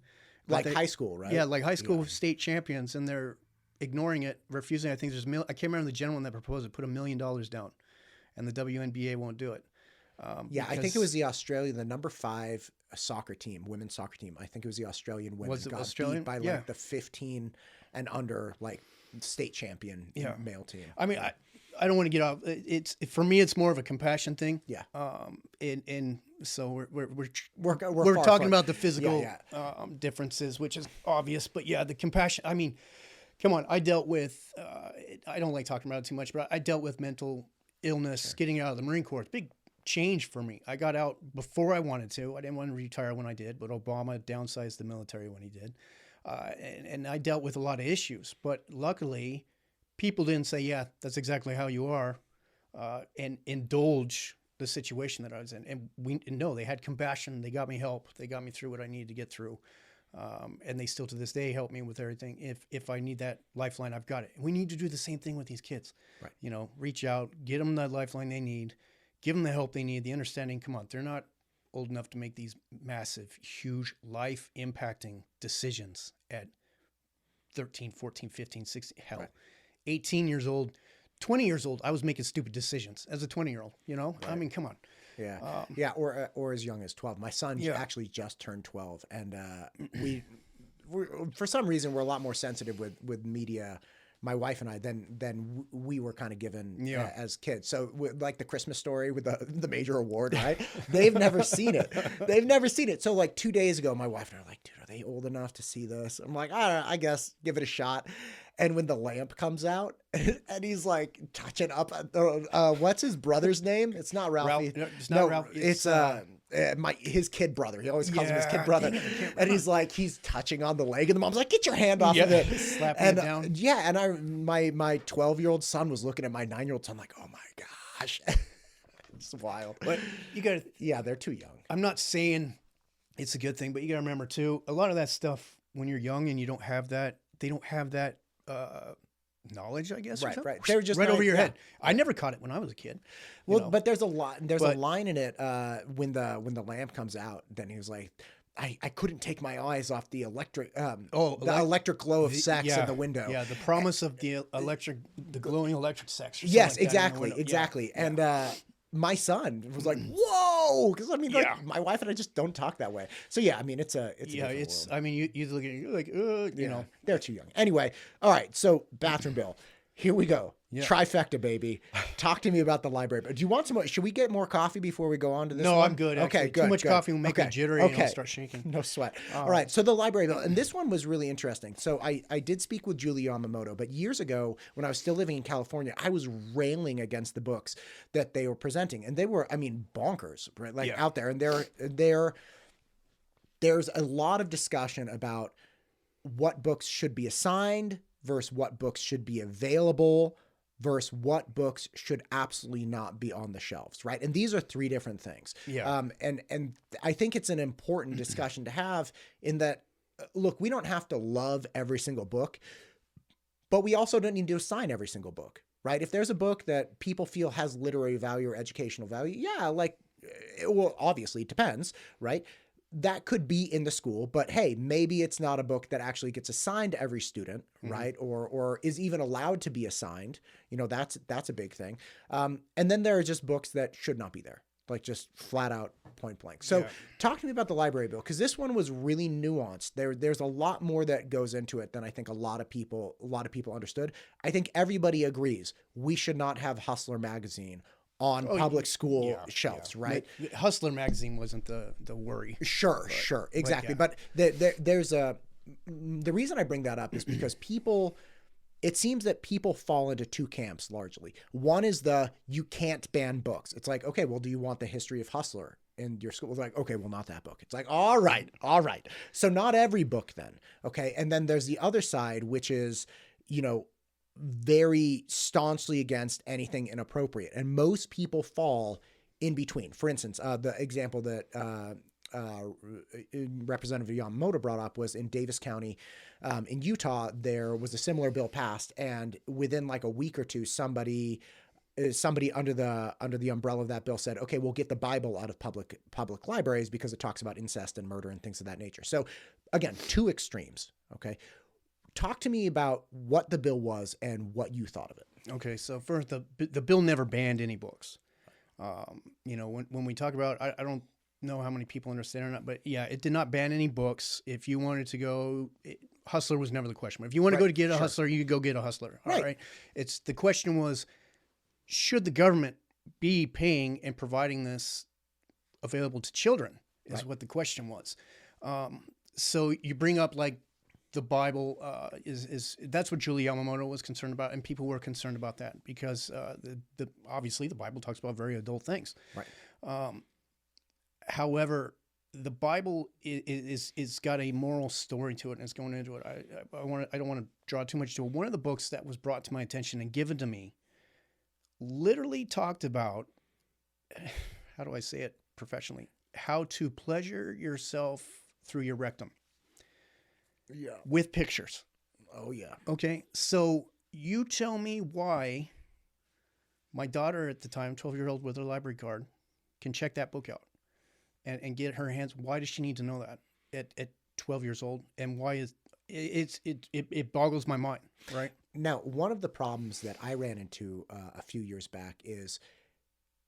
Like high school, right? Yeah, like high school state champions, and they're ignoring it, refusing. I think I can't remember the gentleman that proposed it, put $1 million down, and the WNBA won't do it. I think it was the number 5 soccer team, women's soccer team. I think it was the Australian women. Was it got Australian? Beat by like the 15 and under like state champion male team. I mean, I don't want to get off. For me, it's more of a compassion thing. Yeah. And so we're talking about the physical differences, which is obvious. But yeah, the compassion. I mean, come on. I dealt with. I don't like talking about it too much, but I dealt with mental illness getting out of the Marine Corps. It's a big change for me. I got out before I wanted to. I didn't want to retire when I did, but Obama downsized the military when he did. And I dealt with a lot of issues, but luckily people didn't say, yeah, that's exactly how you are, and indulge the situation that I was in. And they had compassion. They got me help. They got me through what I needed to get through. And they still to this day help me with everything. If I need that lifeline, I've got it. We need to do the same thing with these kids, right? Reach out, get them that lifeline they need, give them the help they need, the understanding. Come on, they're not old enough to make these massive, huge, life-impacting decisions at 13, 14, 15, 16, hell, 18 years old, 20 years old. I was making stupid decisions as a 20-year-old, I mean, come on. Yeah. Or as young as 12. My son actually just turned 12, and we're for some reason, we're a lot more sensitive with media, my wife and I, than we were kind of given as kids. So like the Christmas Story with the major award, right? They've never seen it. So like 2 days ago, my wife and I were like, dude, are they old enough to see this? I'm like, I don't know, I guess give it a shot. And when the lamp comes out and he's like touching up, what's his brother's name? It's not Ralphie. It's not Ralph. It's his kid brother. He always calls him his kid brother. And he's touching on the leg, and the mom's like, "Get your hand off of it!" Slapping it down. Yeah, and my 12-year-old son was looking at my 9-year-old son like, "Oh my gosh, it's wild." But you got to. They're too young. I'm not saying it's a good thing, but you got to remember too, a lot of that stuff when you're young and you don't have that, they don't have that knowledge, I guess. Right. They're just right over your head. I never caught it when I was a kid. Well, but there's a line in it when the lamp comes out. Then he was like, I couldn't take my eyes off the electric electric glow of sex in the window. Yeah, the promise of the glowing electric sex. Yes, exactly. Yeah. And my son was like, whoa. Cause I mean, like my wife and I just don't talk that way. So yeah, I mean, it's a different world. I mean, you look at it, you're like, you know, they're too young. Anyway. All right. So bathroom bill, here we go. Yeah. Trifecta, baby. Talk to me about the library. Do you want some more? Should we get more coffee before we go on to this? No, one? I'm good. Okay, Actually. good. Too much good. coffee will make me jittery and I'll start shaking. No sweat. All right. So the library bill, and this one was really interesting. So I did speak with Julie Yamamoto, but years ago when I was still living in California, I was railing against the books that they were presenting, and they were, I mean, bonkers, right? Like out there, and there's a lot of discussion about what books should be assigned versus what books should be available versus what books should absolutely not be on the shelves, right? And these are three different things. Yeah. And I think it's an important discussion to have in that, look, we don't have to love every single book, but we also don't need to assign every single book, right? If there's a book that people feel has literary value or educational value, yeah, like, well, obviously it depends, right? That could be in the school, but hey, maybe it's not a book that actually gets assigned to every student, right? Or is even allowed to be assigned. You know, that's a big thing. And then there are just books that should not be there, like just flat out point blank. So talk to me about the library bill, because this one was really nuanced. There's a lot more that goes into it than I think a lot of people understood. I think everybody agrees we should not have Hustler magazine on public school shelves, right? Hustler magazine wasn't the worry. Sure, exactly. But there's the reason I bring that up is because it seems that people fall into two camps largely. One is you can't ban books. It's like, okay, well, do you want the history of Hustler in your school? It's like, okay, well, not that book. It's like, all right. So not every book then, okay? And then there's the other side, which is, you know, very staunchly against anything inappropriate. And most people fall in between. For instance, the example that Representative Yamamoto brought up was in Davis County in Utah. There was a similar bill passed, and within like a week or two, somebody under the umbrella of that bill said, okay, we'll get the Bible out of public libraries because it talks about incest and murder and things of that nature. So again, two extremes. Okay. Talk to me about what the bill was and what you thought of it. Okay, so first, the bill never banned any books. You know, when we talk about, I don't know how many people understand or not, but yeah, it did not ban any books. If you wanted to go, Hustler was never the question. If you want to go to get a Hustler, you could go get a Hustler. All right. The question was, should the government be paying and providing this available to children? Is what the question was. So you bring up like, the Bible is that's what Julie Yamamoto was concerned about, and people were concerned about that because obviously the Bible talks about very adult things. Right. However, the Bible is got a moral story to it, and it's going into it. I don't want to draw too much to it. One of the books that was brought to my attention and given to me literally talked about, how do I say it professionally, how to pleasure yourself through your rectum. Yeah. With pictures. Oh, yeah. Okay. So you tell me why my daughter at the time, 12-year-old with her library card, can check that book out and get her hands. Why does she need to know that at 12 years old? And why is it boggles my mind, right? Now, one of the problems that I ran into a few years back is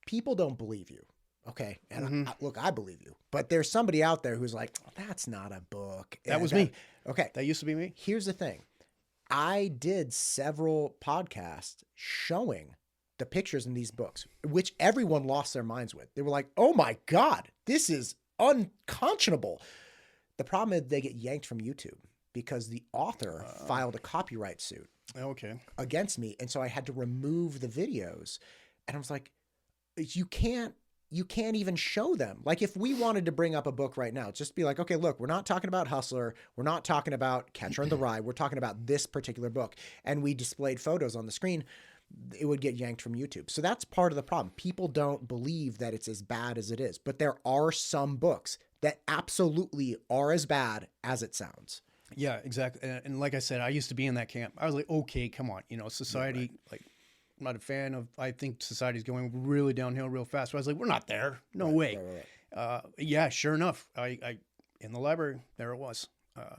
people don't believe you. Okay. And look, I believe you, but there's somebody out there who's like, oh, that's not a book. That was me. Okay. That used to be me. Here's the thing. I did several podcasts showing the pictures in these books, which everyone lost their minds with. They were like, oh my God, this is unconscionable. The problem is they get yanked from YouTube because the author filed a copyright suit against me. And so I had to remove the videos. And I was like, you can't even show them. Like if we wanted to bring up a book right now, just be like, okay, look, we're not talking about Hustler. We're not talking about Catcher in the Rye. We're talking about this particular book. And we displayed photos on the screen, it would get yanked from YouTube. So that's part of the problem. People don't believe that it's as bad as it is, but there are some books that absolutely are as bad as it sounds. Yeah, exactly. And like I said, I used to be in that camp. I was like, okay, come on. You know, society, like, I'm not a fan of, I think society's going really downhill real fast. So I was like, we're not there. No way. Right. Yeah, sure enough. I in the library, there it was.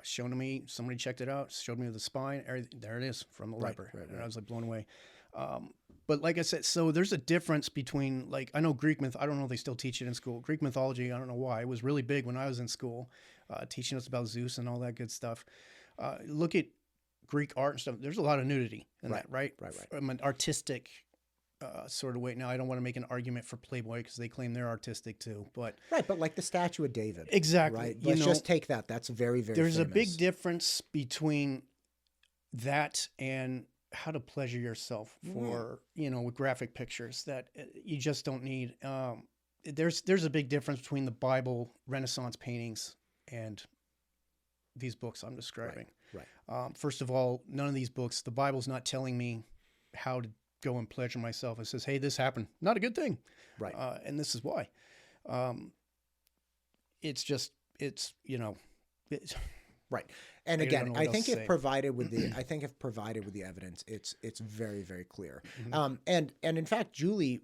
shown to me. Somebody checked it out, showed me the spine. There it is from the library. Right. And I was like blown away. But like I said, so there's a difference between, like, I know Greek myth. I don't know if they still teach it in school. Greek mythology, I don't know why. It was really big when I was in school, teaching us about Zeus and all that good stuff. Look at Greek art and stuff. There's a lot of nudity in that, right? Right. From an artistic sort of way. Now, I don't want to make an argument for Playboy because they claim they're artistic too. But but like the statue of David. Exactly. Right. Let's just take that. That's very, very There's famous. a big difference between that and how to pleasure yourself for, with graphic pictures that you just don't need. There's a big difference between the Bible, Renaissance paintings, and these books I'm describing. Right. First of all, none of these books, the Bible's not telling me how to go and pleasure myself. It says, hey, this happened. Not a good thing. Right. And this is why. It's right. And again, I think if provided with the evidence, it's very, very clear. Mm-hmm. And in fact, Julie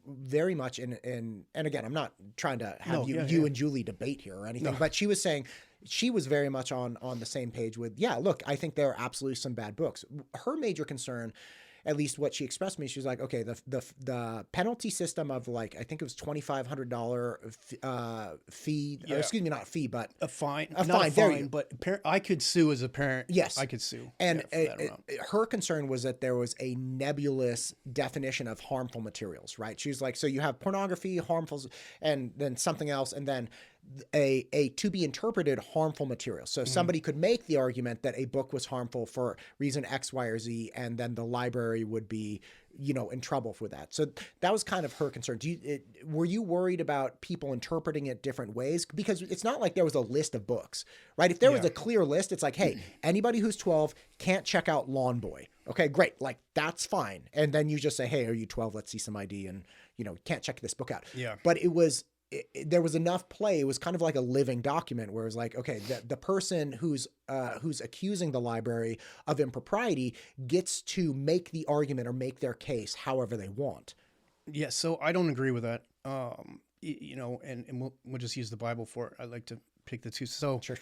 very much and again, I'm not trying to have you and Julie debate here or anything, but she was saying she was very much on the same page with, look, I think there are absolutely some bad books. Her major concern, at least what she expressed to me, she was like, okay, the penalty system of, like, I think it was $2,500 fee, or excuse me, not a fee, but a fine. A not fine, a fine, but I could sue as a parent. Yes. I could sue. And her concern was that there was a nebulous definition of harmful materials, right? She was like, so you have pornography, harmful, and then something else, and then a to be interpreted harmful material. So somebody could make the argument that a book was harmful for reason X, Y, or Z, and then the library would be, in trouble for that. So that was kind of her concern. Were you worried about people interpreting it different ways? Because it's not like there was a list of books, right? If there was a clear list, it's like, hey, anybody who's 12 can't check out Lawn Boy. Okay, great. Like, that's fine. And then you just say, hey, are you 12? Let's see some ID, and, can't check this book out. Yeah. But there was enough play. It was kind of like a living document where it was like, okay, the person who's accusing the library of impropriety gets to make the argument or make their case however they want. Yeah. So I don't agree with that. And we'll just use the Bible for it. I like to pick the two. So Sure.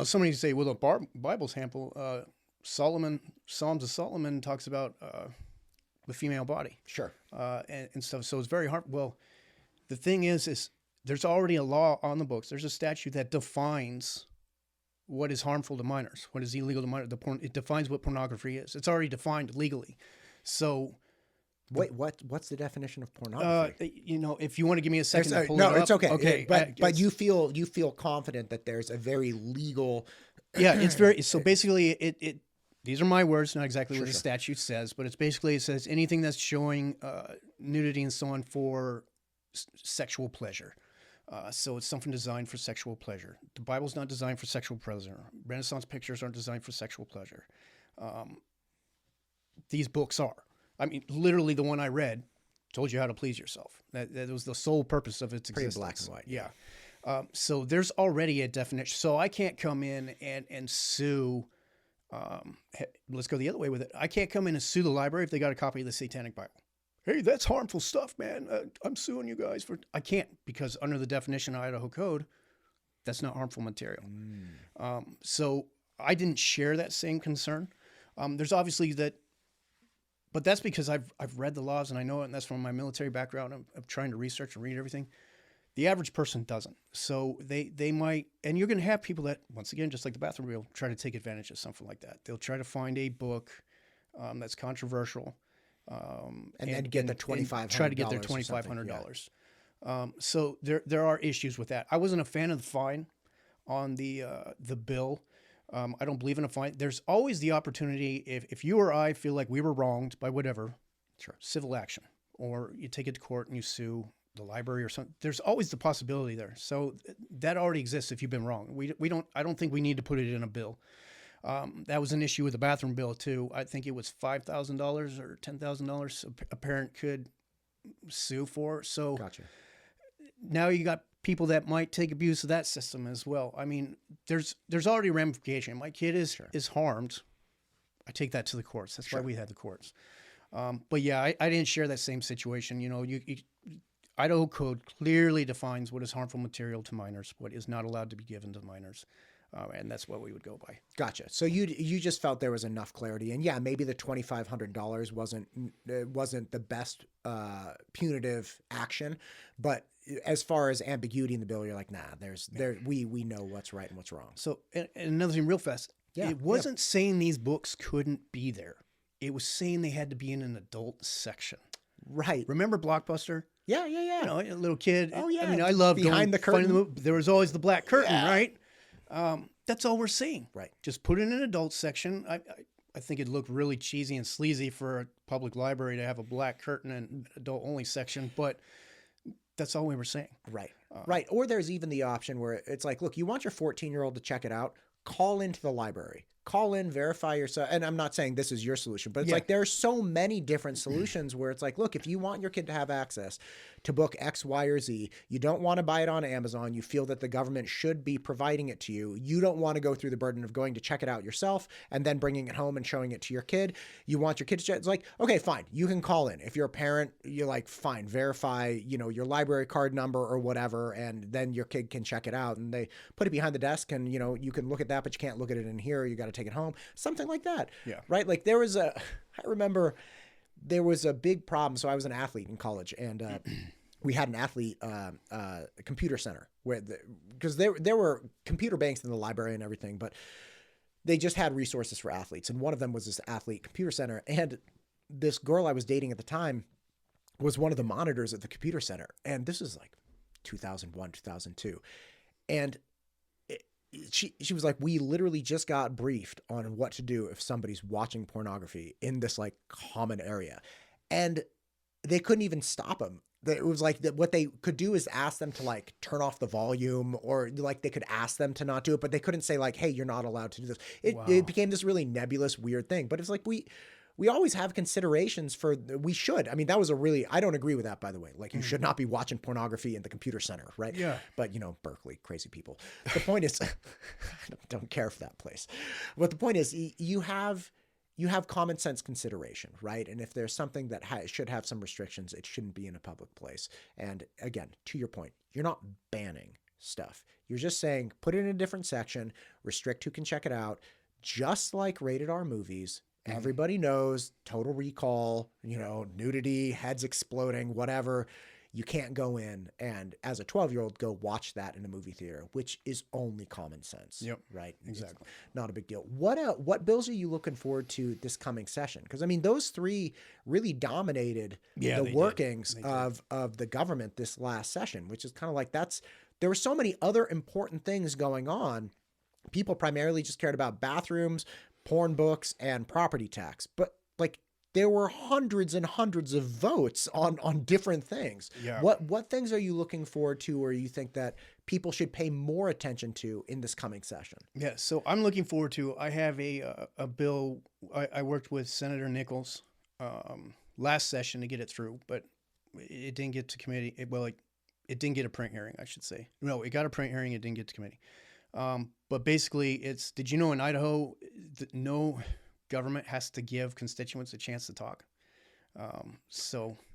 Somebody say, well, the Bible's harmful. Psalms of Solomon talks about the female body. Sure. And stuff. So it's very hard. Well, the thing is there's already a law on the books. There's a statute that defines what is harmful to minors, what is illegal to minors. It defines what pornography is. It's already defined legally. So, wait, what's the definition of pornography? If you want to give me a second to pull it up. It's okay. Okay, but you feel confident that there's a very legal. Yeah, it's very. So basically, it. These are my words, not exactly what the Sure. statute says, but it's basically, it says anything that's showing nudity and so on for sexual pleasure. So it's something designed for sexual pleasure. The Bible's not designed for sexual pleasure. Renaissance pictures aren't designed for sexual pleasure. These books are. I mean, literally the one I read told you how to please yourself. That was the sole purpose of its existence. Pretty black and white. Yeah. So there's already a definition. So I can't come in and sue. Let's go the other way with it. I can't come in and sue the library if they got a copy of the Satanic Bible. Hey, that's harmful stuff, man. I'm suing you guys for. I can't, because under the definition of Idaho Code, that's not harmful material. So I didn't share that same concern. There's obviously that, but that's because I've read the laws and I know it, and that's from my military background of trying to research and read everything. The average person doesn't. So they might, and you're going to have people that, once again, just like the bathroom reel, try to take advantage of something like that. They'll try to find a book that's controversial. And then get the $2,500. Try to get their $2,500. So there are issues with that. I wasn't a fan of the fine on the bill. I don't believe in a fine. There's always the opportunity, if you or I feel like we were wronged by whatever, sure, civil action, or you take it to court and you sue the library or something. There's always the possibility there. So that already exists if you've been wrong. I don't think we need to put it in a bill. That was an issue with the bathroom bill too. I think it was $5,000 or $10,000 a parent could sue for. So gotcha. Now you got people that might take abuse of that system as well. I mean, there's already ramification. My kid is harmed. I take that to the courts. That's why we had the courts. But yeah, I didn't share that same situation. Idaho Code clearly defines what is harmful material to minors, what is not allowed to be given to minors. And that's what we would go by. Gotcha. So you just felt there was enough clarity, and yeah, maybe the $2,500 wasn't the best punitive action, but as far as ambiguity in the bill, you're like, nah, we know what's right and what's wrong. So and another thing, real fast, it wasn't saying these books couldn't be there. It was saying they had to be in an adult section. Right. Remember Blockbuster? Yeah. You know, a little kid. Oh yeah. I mean, I love behind the curtain. The movie. There was always the black curtain, right? That's all we're seeing. Right. Just put it in an adult section. I think it looked really cheesy and sleazy for a public library to have a black curtain and adult only section, but that's all we were saying. Right. Right. Or there's even the option where it's like, look, you want your 14-year-old to check it out, call into the library. Call in, verify yourself. And I'm not saying this is your solution, but it's like there are so many different solutions where it's like, look, if you want your kid to have access to book X, Y, or Z, you don't want to buy it on Amazon. You feel that the government should be providing it to you. You don't want to go through the burden of going to check it out yourself and then bringing it home and showing it to your kid. You want your kid to check. It's like, okay, fine. You can call in. If you're a parent, you're like, fine, verify, your library card number or whatever, and then your kid can check it out. And they put it behind the desk and, you can look at that, but you can't look at it in here. You got to take it home. Something like that. Yeah. Right? Like I remember there was a big problem. So I was an athlete in college, and we had an athlete computer center because there were computer banks in the library and everything, but they just had resources for athletes. And one of them was this athlete computer center. And this girl I was dating at the time was one of the monitors at the computer center. And this is like 2001, 2002. And she was like, we literally just got briefed on what to do if somebody's watching pornography in this like common area. And they couldn't even stop them. It was like what they could do is ask them to like turn off the volume, or like they could ask them to not do it, but they couldn't say like, hey, you're not allowed to do this. It became this really nebulous, weird thing. But it's like we always have considerations we should. I mean, that was I don't agree with that, by the way. Like, you should not be watching pornography in the computer center, right? Yeah. But, Berkeley, crazy people. The point is, I don't care for that place. But the point is, you have common sense consideration, right? And if there's something that should have some restrictions, it shouldn't be in a public place. And again, to your point, you're not banning stuff. You're just saying, put it in a different section, restrict who can check it out, just like rated R movies. Everybody knows Total Recall, nudity, heads exploding, whatever. You can't go in and, as a 12-year-old, go watch that in a movie theater, which is only common sense. Yep. Right? Exactly. It's not a big deal. What bills are you looking forward to this coming session? Because, I mean, those three really dominated the workings of the government this last session, which is kind of like there were so many other important things going on. People primarily just cared about bathrooms, porn books, and property tax. But like there were hundreds and hundreds of votes on different things. Yeah. What things are you looking forward to, or you think that people should pay more attention to in this coming session? Yeah. So I'm looking forward to, I have a bill. I worked with Senator Nichols last session to get it through, but it didn't get to committee. It didn't get a print hearing, I should say. No, it got a print hearing. It didn't get to committee. But basically did you know in Idaho, no government has to give constituents a chance to talk?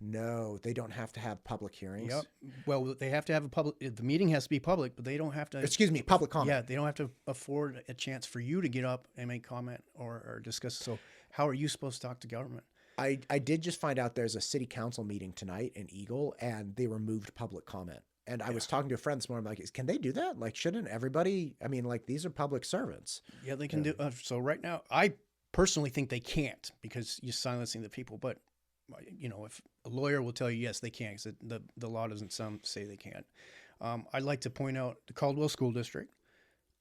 No, they don't have to have public hearings. Yep. Well, they have to have the meeting has to be public, but they don't have to. Excuse me, public comment. Yeah, they don't have to afford a chance for you to get up and make comment or discuss. So how are you supposed to talk to government? I did just find out there's a city council meeting tonight in Eagle, and they removed public comment. And I was talking to a friend this morning, like, can they do that? Like, shouldn't everybody, I mean, like, these are public servants. Yeah, they can do. So right now, I personally think they can't because you're silencing the people. But, if a lawyer will tell you, yes, they can, because the law doesn't say they can't. I'd like to point out the Caldwell School District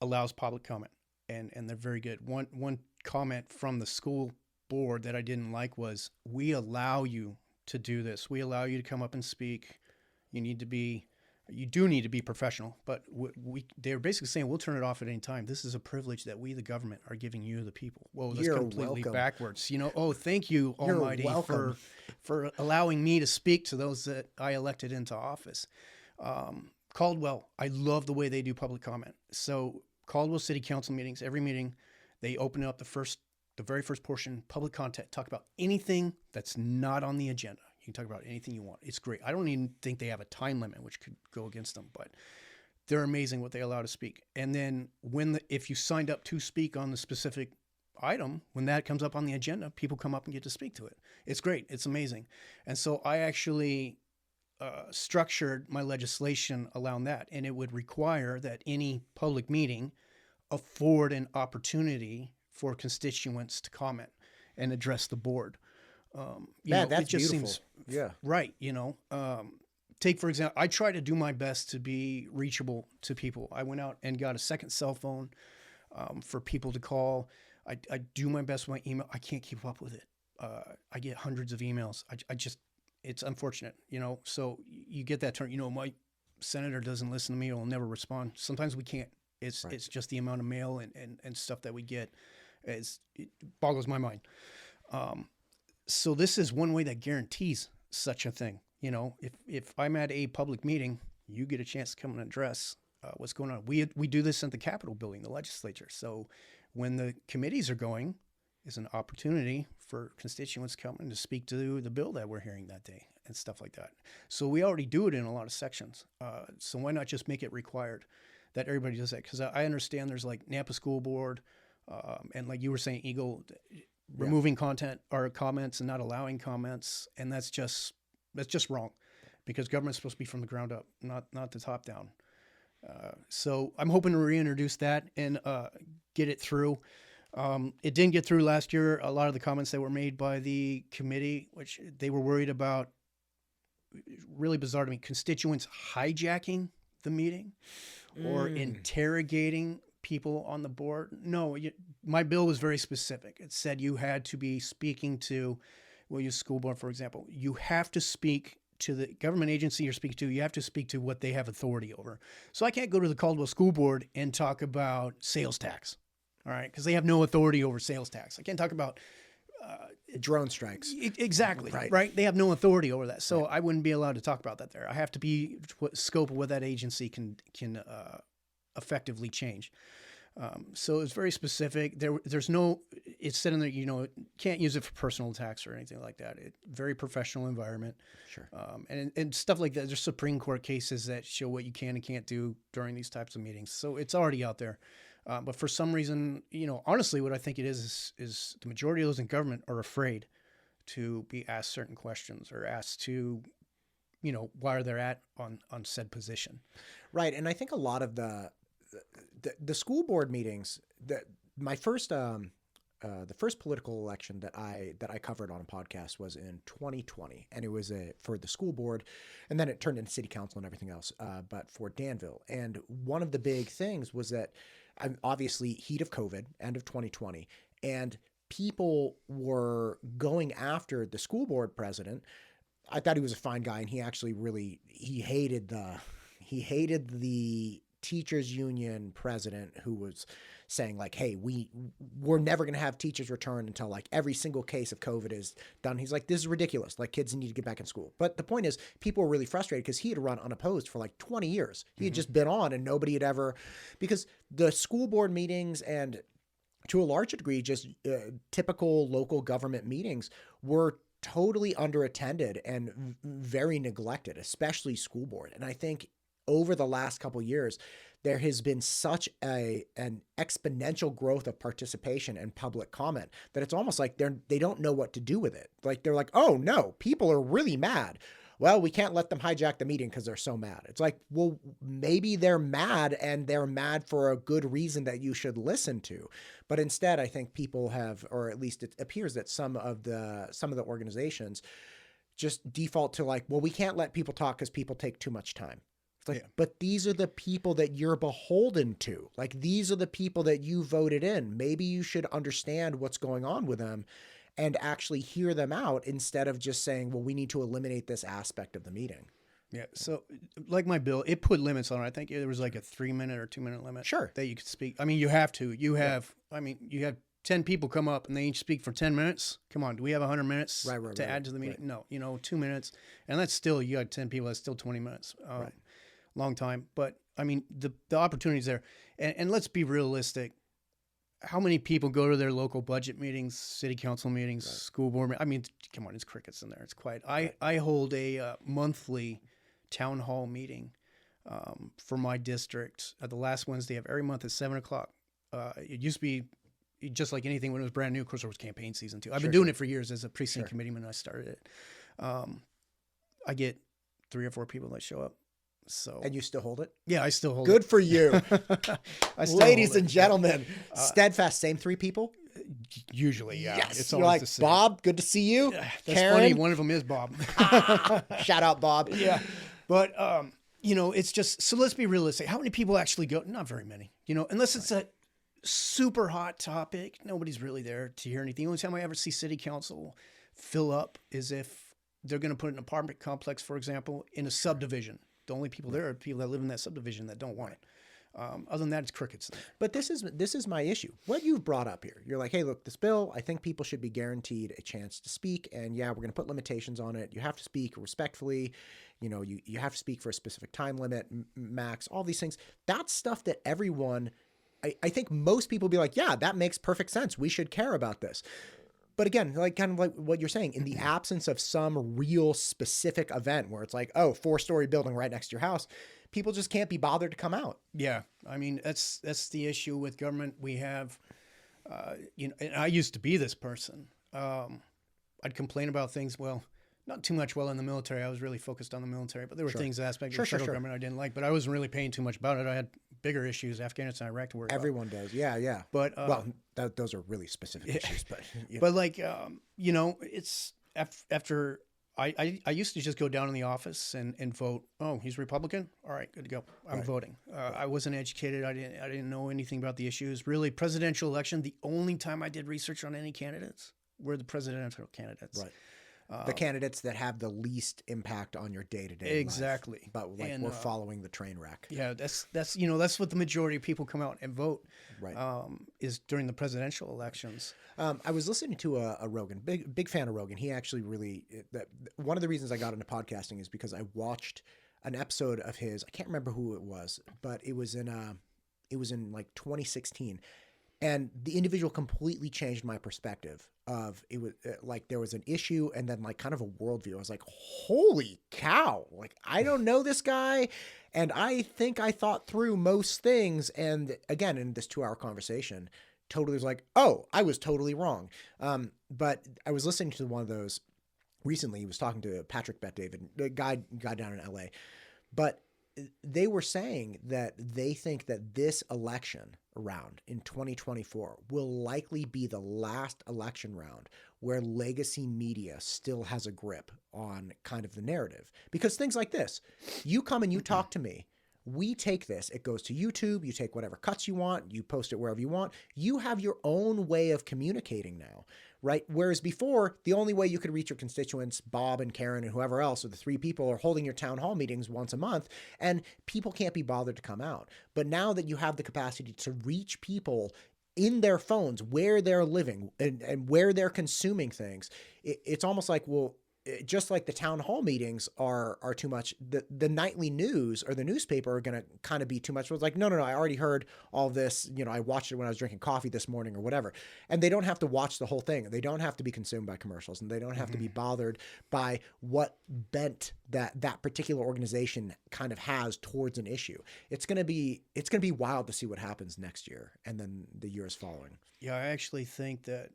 allows public comment, and they're very good. One comment from the school board that I didn't like was, we allow you to do this. We allow you to come up and speak. You do need to be professional, but they're basically saying we'll turn it off at any time. This is a privilege that we, the government, are giving you, the people. Well, that's completely backwards. Oh, thank you, Almighty, for allowing me to speak to those that I elected into office. Caldwell, I love the way they do public comment. So Caldwell City Council meetings, every meeting, they open up the very first portion, public content, talk about anything that's not on the agenda. You can talk about anything you want. It's great. I don't even think they have a time limit, which could go against them, but they're amazing what they allow to speak. And then if you signed up to speak on the specific item, when that comes up on the agenda, people come up and get to speak to it. It's great. It's amazing. And so I actually structured my legislation around that, and it would require that any public meeting afford an opportunity for constituents to comment and address the board. That's it just beautiful. seems right. Take, for example, I try to do my best to be reachable to people. I went out and got a second cell phone for people to call. I do my best with my email. I can't keep up with it. I get hundreds of emails. It's unfortunate, so you get that turn, my senator doesn't listen to me or will never respond. Sometimes we can't. It's just the amount of mail and stuff that we get. It boggles my mind. So this is one way that guarantees such a thing. If I'm at a public meeting, you get a chance to come and address what's going on. We do this at the Capitol building, the legislature. So when the committees are going, is an opportunity for constituents coming to speak to the bill that we're hearing that day and stuff like that. So we already do it in a lot of sections. So why not just make it required that everybody does that? Because I understand there's like Napa School Board and like you were saying, Eagle, removing content or comments and not allowing comments. And that's just wrong, because government's supposed to be from the ground up, not the top down. So I'm hoping to reintroduce that and get it through. It didn't get through last year. A lot of the comments that were made by the committee, which they were worried about, really bizarre to me, constituents hijacking the meeting or interrogating people on the board. No, my bill was very specific. It said you had to be speaking to, we'll use school board, for example. You have to speak to the government agency you're speaking to. You have to speak to what they have authority over. So I can't go to the Caldwell School Board and talk about sales tax. All right, because they have no authority over sales tax. I can't talk about drone strikes. Exactly, right? They have no authority over that. So I wouldn't be allowed to talk about that there. I have to be scope of what that agency can effectively change. So it's very specific. There's no, it's said in there, can't use it for personal attacks or anything like that. Very professional environment. Sure. And stuff like that. There's Supreme Court cases that show what you can and can't do during these types of meetings. So it's already out there. But for some reason, honestly, what I think it is the majority of those in government are afraid to be asked certain questions or asked to, why they're at on said position. Right. And I think a lot of the school board meetings, my first the first political election that I covered on a podcast was in 2020, and it was for the school board, and then it turned into city council and everything else, but for Danville. And one of the big things was that obviously heat of COVID, end of 2020, and people were going after the school board president. I thought he was a fine guy, and he actually he hated the teachers union president who was saying like, hey, we're never going to have teachers return until like every single case of COVID is done. He's like, this is ridiculous. Like, kids need to get back in school. But the point is, people were really frustrated because he had run unopposed for like 20 years. He had just been on, and nobody had ever, because the school board meetings and to a large degree, just typical local government meetings were totally underattended and very neglected, especially school board. And I think over the last couple of years, there has been such an exponential growth of participation and public comment that it's almost like they don't know what to do with it. Like, they're like, oh no, people are really mad. Well, we can't let them hijack the meeting because they're so mad. It's like, well, maybe they're mad, and they're mad for a good reason that you should listen to. But instead, I think people have, or at least it appears that some of the organizations just default to like, well, we can't let people talk because people take too much time. It's like, but these are the people that you're beholden to. Like, these are the people that you voted in. Maybe you should understand what's going on with them and actually hear them out instead of just saying, well, we need to eliminate this aspect of the meeting. Yeah. So like my bill, it put limits on it. I think there was like a 3-minute or 2-minute limit. Sure. That you could speak. I mean, you have to. You have 10 people come up and they each speak for 10 minutes. Come on. Do we have 100 minutes to add to the meeting? Right. No, 2 minutes. And that's still, you got 10 people. That's still 20 minutes. Right. Long time. But I mean, the opportunity's there. And let's be realistic. How many people go to their local budget meetings, city council meetings, school board? I mean, come on, it's crickets in there. It's quiet. I hold a monthly town hall meeting for my district. The last Wednesday of every month at 7:00. It used to be just like anything when it was brand new. Of course, there was campaign season too. I've been doing it for years as a precinct committeeman. I started it. I get 3 or 4 people that show up. So And you still hold it? yeah, I still hold it. Good for you. Ladies and it. gentlemen, steadfast, same 3 people? Usually, yeah. Yes. It's You're always like, the same. Bob, good to see you. That's Karen. funny. One of them is Bob. Shout out, Bob. Yeah. But, it's just, so let's be realistic. How many people actually go? Not very many, unless it's a super hot topic. Nobody's really there to hear anything. The only time I ever see city council fill up is if they're going to put an apartment complex, for example, in a subdivision. The only people there are people that live in that subdivision that don't want it. Other than that, it's crickets. But this is my issue. What you've brought up here, you're like, hey, look, this bill, I think people should be guaranteed a chance to speak. And yeah, we're going to put limitations on it. You have to speak respectfully. You have to speak for a specific time limit, max, all these things. That's stuff that everyone, I think most people be like, yeah, that makes perfect sense. We should care about this. But again, kind of like what you're saying, in the absence of some real specific event where it's like, oh, 4-story building right next to your house, people just can't be bothered to come out. Yeah. I mean, that's the issue with government. We have, and I used to be this person. I'd complain about things. Well, not too much while in the military. I was really focused on the military, but there were things, aspects of the federal government I didn't like, but I wasn't really paying too much about it. I had bigger issues, Afghanistan, Iraq to worry about. Everyone does. Yeah, yeah. But, those are really specific issues, but, But it's after I used to just go down in the office and vote. Oh, he's Republican? All right, good to go. I'm voting. I wasn't educated. I didn't know anything about the issues. Really, presidential election, the only time I did research on any candidates were the presidential candidates. Right. The candidates that have the least impact on your day-to-day Exactly. life. But we're following the train wreck. Yeah, that's what the majority of people come out and vote. Right. Is during the presidential elections. I was listening to a Rogan, big fan of Rogan. He actually one of the reasons I got into podcasting is because I watched an episode of his. I can't remember who it was, but it was in like 2016. And the individual completely changed my perspective of it. Was like there was an issue and then like kind of a worldview. I was like, holy cow. Like, I don't know this guy. And I think I thought through most things. And again, in this 2-hour conversation, totally was like, oh, I was totally wrong. But I was listening to one of those recently. He was talking to Patrick Bet-David, a guy down in LA. But they were saying that they think that this election round in 2024 will likely be the last election round where legacy media still has a grip on kind of the narrative. Because things like this, you come and you talk to me, we take this, it goes to YouTube, you take whatever cuts you want, you post it wherever you want. You have your own way of communicating now, right? Whereas before, the only way you could reach your constituents, Bob and Karen and whoever else, or the 3 people are holding your town hall meetings once a month, and people can't be bothered to come out. But now that you have the capacity to reach people in their phones, where they're living and where they're consuming things, it's almost like, well, just like the town hall meetings are too much, the nightly news or the newspaper are going to kind of be too much. It's like, no, I already heard all this. I watched it when I was drinking coffee this morning or whatever. And they don't have to watch the whole thing. They don't have to be consumed by commercials, and they don't have to be bothered by what bent that particular organization kind of has towards an issue. It's going to be wild to see what happens next year and then the years following. Yeah, I actually think that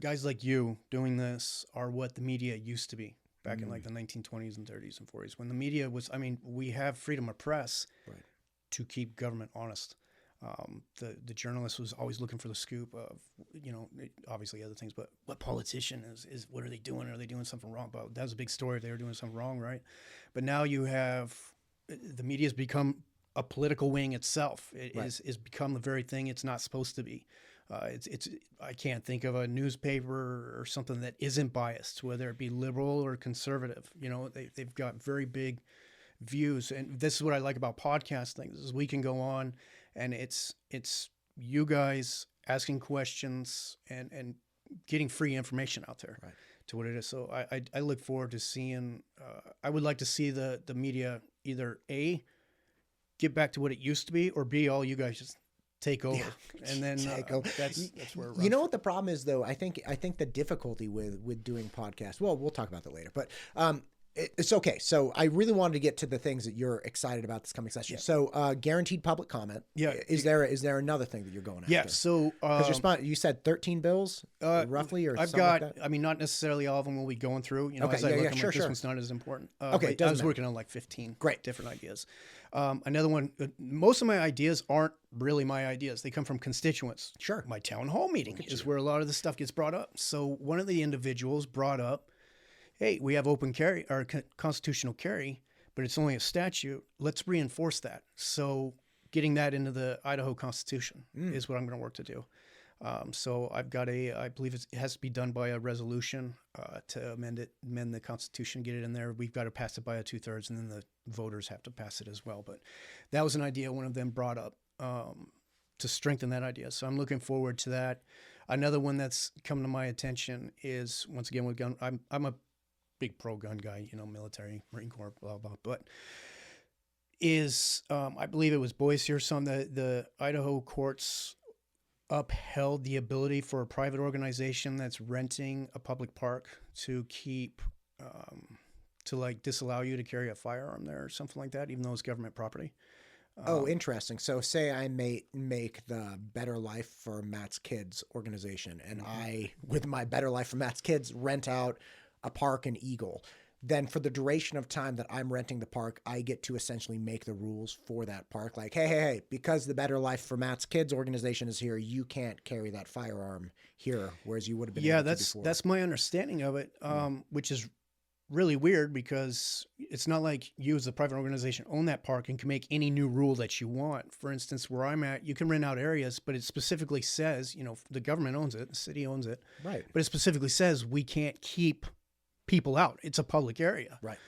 guys like you doing this are what the media used to be back in like the 1920s and 30s and 40s, when the media was, we have freedom of press to keep government honest. The journalist was always looking for the scoop of, obviously other things, but what politician is what are they doing? Are they doing something wrong? But that was a big story if they were doing something wrong, right? But now you have, the media has become a political wing itself. It is become the very thing it's not supposed to be. I can't think of a newspaper or something that isn't biased, whether it be liberal or conservative. They've got very big views, and this is what I like about podcasting. Is we can go on, and it's you guys asking questions and getting free information out there to what it is. So I look forward to seeing. I would like to see the media either A, get back to what it used to be, or B, all you guys just take over, and then that's where you know what the problem is, though. I think the difficulty with doing podcasts. Well, we'll talk about that later, but It's okay. So I really wanted to get to the things that you're excited about this coming session. Yeah. So guaranteed public comment. Yeah. Is there another thing that you're going after? Yeah. So Because you said 13 bills roughly, or I've something got. like that? I mean, not necessarily all of them will be going through. You know, Okay, as I yeah, look, yeah, I'm sure, like, this sure. one's not as important. Okay, but doesn't I was matter. working on like 15 Great. different ideas. Another one. Most of my ideas aren't really my ideas. They come from constituents. Sure. My town hall meeting is where a lot of this stuff gets brought up. So one of the individuals brought up, hey, we have open carry or constitutional carry, but it's only a statute. Let's reinforce that. So getting that into the Idaho Constitution is what I'm going to work to do. So I've got I believe it has to be done by a resolution to amend the Constitution, get it in there. We've got to pass it by a 2/3, and then the voters have to pass it as well. But that was an idea one of them brought up to strengthen that idea. So I'm looking forward to that. Another one that's come to my attention is, once again, with gun. I'm a big pro-gun guy, you know, military, Marine Corps, blah, blah, but I believe it was Boise or something, the Idaho courts upheld the ability for a private organization that's renting a public park to keep, to like disallow you to carry a firearm there or something like that, even though it's government property. Oh, interesting. So say I make the Better Life for Matt's Kids organization, and I, with my Better Life for Matt's Kids, rent out a park in Eagle. Then for the duration of time that I'm renting the park, I get to essentially make the rules for that park. Like, hey, because the Better Life for Matt's Kids organization is here, you can't carry that firearm here, whereas you would have been able to before. That's my understanding of it, which is really weird because it's not like you as a private organization own that park and can make any new rule that you want. For instance, where I'm at, you can rent out areas, but it specifically says, you know, the government owns it, the city owns it, right? But it specifically says we can't keep people out. It's a public area, right?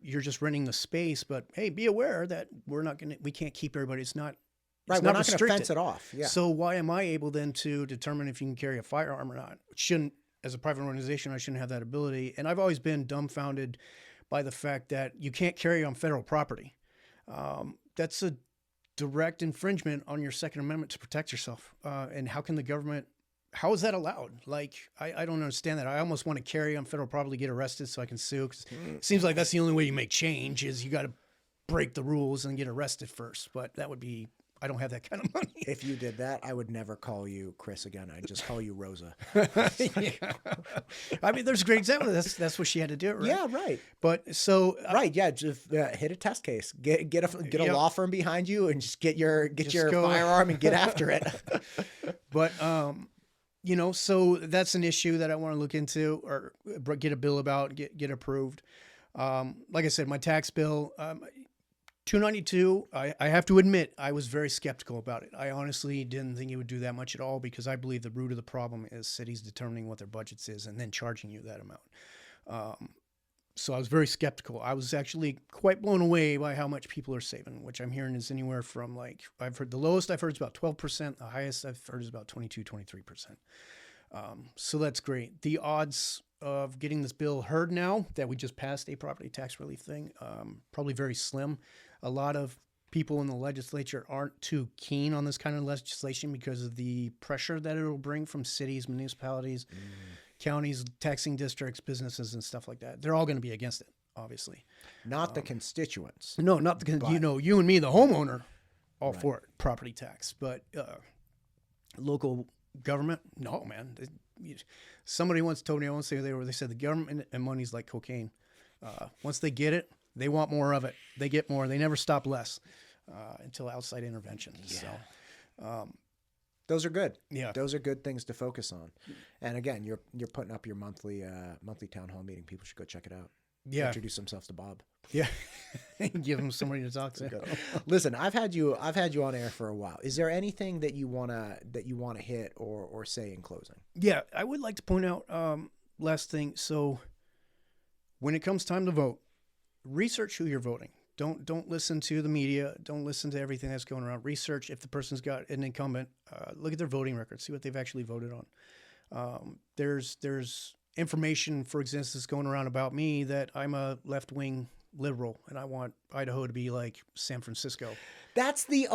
You're just renting the space, but hey, be aware that we can't keep everybody. It's not. Right, we're not going to fence it off. Yeah. So why am I able then to determine if you can carry a firearm or not? As a private organization, I shouldn't have that ability. And I've always been dumbfounded by the fact that you can't carry on federal property. That's a direct infringement on your Second Amendment to protect yourself. And how is that allowed? Like, I don't understand that. I almost want to carry on federal property, get arrested so I can sue. 'Cause it seems like that's the only way you make change is you got to break the rules and get arrested first. But that would be, I don't have that kind of money. If you did that, I would never call you Chris again. I'd just call you Rosa. Yeah. I mean, there's a great example. That's what she had to do, right? Yeah, right. But so right, yeah, just hit a test case. Get a law firm behind you and just get your firearm and get after it. But you know, so that's an issue that I want to look into or get a bill about, get approved. Like I said, my tax bill. 292, I have to admit, I was very skeptical about it. I honestly didn't think it would do that much at all because I believe the root of the problem is cities determining what their budgets is and then charging you that amount. So I was very skeptical. I was actually quite blown away by how much people are saving, which I'm hearing is anywhere from like, the lowest I've heard is about 12%. The highest I've heard is about 22, 23%. So that's great. The odds of getting this bill heard now that we just passed a property tax relief thing, probably very slim. A lot of people in the legislature aren't too keen on this kind of legislation because of the pressure that it will bring from cities, municipalities, counties, taxing districts, businesses, and stuff like that. They're all going to be against it, obviously. Not the constituents. No, not the you know, you and me, the homeowner, all for it, property tax. But local government, no, man. Somebody once told me, they said the government and money's like cocaine. Once they get it, they want more of it. They get more. They never stop less until outside intervention. Yeah. So, those are good. Yeah, those are good things to focus on. And again, you're putting up your monthly town hall meeting. People should go check it out. Yeah, introduce themselves to Bob. Yeah, give them somebody to talk to. Listen, I've had you on air for a while. Is there anything that you wanna hit or say in closing? Yeah, I would like to point out last thing. So, when it comes time to vote, research who you're voting. Don't listen to the media. Don't listen to everything that's going around. Research if the person's got an incumbent. Look at their voting record. See what they've actually voted on. There's information, for instance, going around about me that I'm a left-wing liberal, and I want Idaho to be like San Francisco. That's the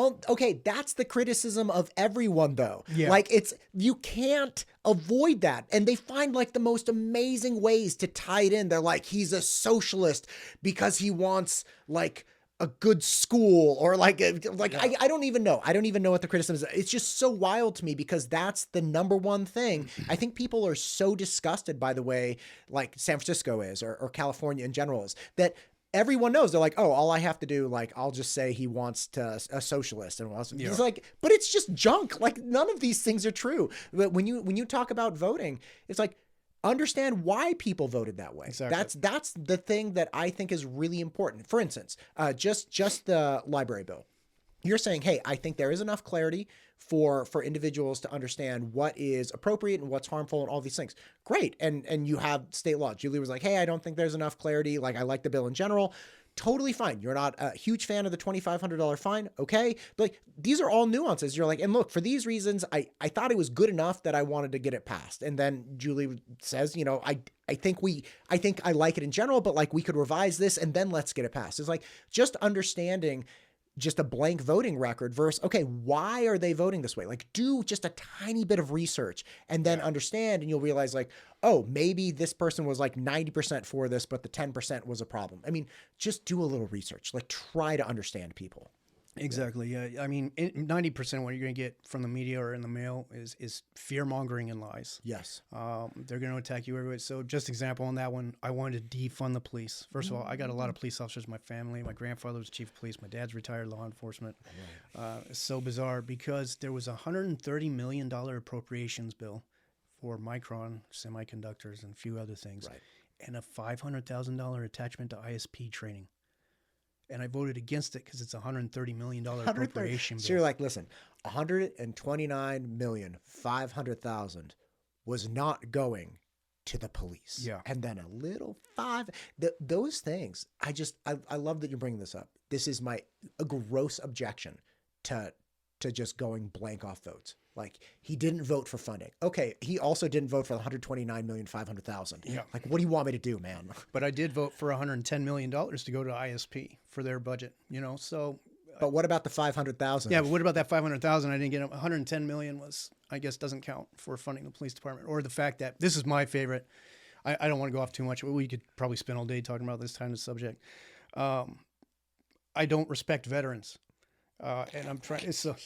that's the criticism of everyone though. Yeah. Like you can't avoid that. And they find like the most amazing ways to tie it in. They're like, he's a socialist because he wants like a good school, or like I don't even know. I don't even know what the criticism is. It's just so wild to me because that's the number one thing. I think people are so disgusted by the way like San Francisco is, or California in general is, that everyone knows. They're like, oh, all I have to do, like, I'll just say he wants a socialist. And it's like, but it's just junk. Like, none of these things are true. But when you talk about voting, it's like, understand why people voted that way. Exactly. That's the thing that I think is really important. For instance, just the library bill. You're saying, hey, I think there is enough clarity for individuals to understand what is appropriate and what's harmful and all these things. Great. And you have state law. Julie was like, hey, I don't think there's enough clarity. Like, I like the bill in general. Totally fine. You're not a huge fan of the $2,500 fine. Okay. But like, these are all nuances. You're like, and look, for these reasons, I thought it was good enough that I wanted to get it passed. And then Julie says, you know, I think I like it in general, but like we could revise this and then let's get it passed. It's like just understanding just a blank voting record versus, okay, why are they voting this way? Like, do just a tiny bit of research and then understand, and you'll realize like, oh, maybe this person was like 90% for this, but the 10% was a problem. I mean, just do a little research, like try to understand people. Exactly. Yeah. I mean, 90% of what you're going to get from the media or in the mail is fear mongering and lies. Yes. They're going to attack you everywhere. So just example on that one, I wanted to defund the police. First of all, I got a lot of police officers in my family. My grandfather was chief of police. My dad's retired law enforcement. It's so bizarre because there was a $130 million appropriations bill for Micron semiconductors and a few other things, Right. and a $500,000 attachment to ISP training. And I voted against it because it's a $130 million appropriation bill. So you're like, listen, $129,500,000 was not going to the police. Yeah. And then a little those things, I love that you're bringing this up. This is a gross objection to just going blank off votes. Like, he didn't vote for funding. Okay, he also didn't vote for the $129,500,000. Yeah. Like, what do you want me to do, man? But I did vote for $110 million to go to ISP for their budget, you know, so. But what about the $500,000? Yeah, but what about that $500,000? I didn't get $110 million was, I guess, doesn't count for funding the police department, or the fact that this is my favorite. I don't want to go off too much, but we could probably spend all day talking about this kind of subject. I don't respect veterans. And I'm trying, so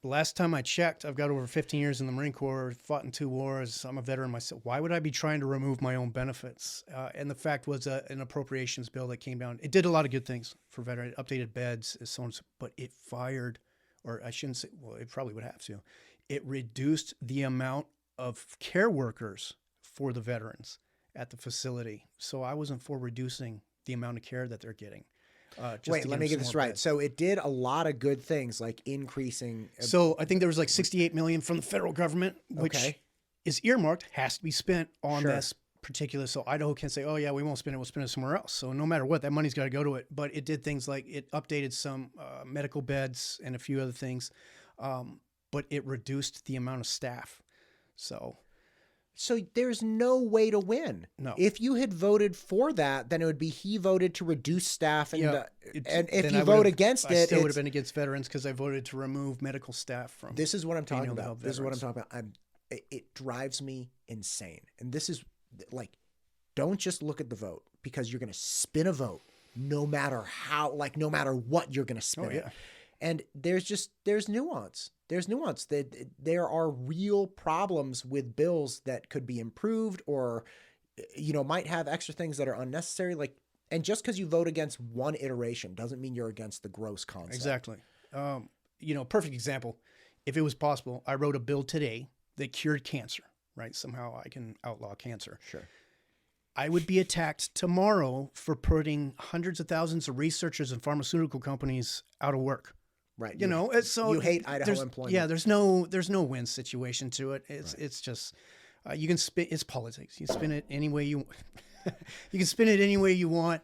last time I checked, I've got over 15 years in the Marine Corps, fought in 2 wars. I'm a veteran myself. Why would I be trying to remove my own benefits? And the fact was an appropriations bill that came down. It did a lot of good things for veterans. It updated beds, so on, but it fired, or I shouldn't say, well, it probably would have to. It reduced the amount of care workers for the veterans at the facility. So I wasn't for reducing the amount of care that they're getting. Wait, let me get this right. So it did a lot of good things, like increasing. So I think there was like $68 million from the federal government, which is earmarked, has to be spent on this particular. So Idaho can say, oh yeah, we won't spend it. We'll spend it somewhere else. So no matter what, that money's got to go to it. But it did things like it updated some medical beds and a few other things. But it reduced the amount of staff. So there's no way to win. No. If you had voted for that, then it would be he voted to reduce staff, and and if you I vote against I it, still would have been against veterans because I voted to remove medical staff from. This is what I'm talking about. This is what I'm talking about. It drives me insane. And this is like, don't just look at the vote, because you're going to spin a vote no matter how, like no matter what you're going to spin it. And there's nuance. There's nuance. That there are real problems with bills that could be improved, or, you know, might have extra things that are unnecessary. Like, and just because you vote against one iteration doesn't mean you're against the gross concept. Exactly. You know, perfect example. If it was possible, I wrote a bill today that cured cancer, right? Somehow I can outlaw cancer. Sure. I would be attacked tomorrow for putting hundreds of thousands of researchers and pharmaceutical companies out of work. Right. You know, so you hate Idaho employment. Yeah, there's no win situation to it. It's just you can spin. It's politics. You spin it any way you. You can spin it any way you want,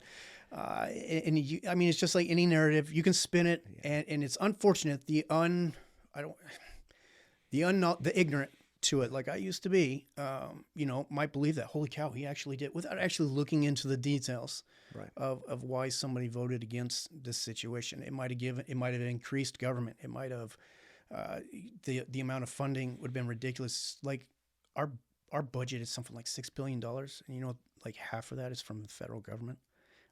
and I mean, it's just like any narrative. You can spin it, and it's unfortunate the ignorant to it like I used to be, might believe that, holy cow, he actually did, without actually looking into the details of why somebody voted against this situation. It might have increased government. It might have, the amount of funding would have been ridiculous. Like our budget is something like $6 billion. And like half of that is from the federal government.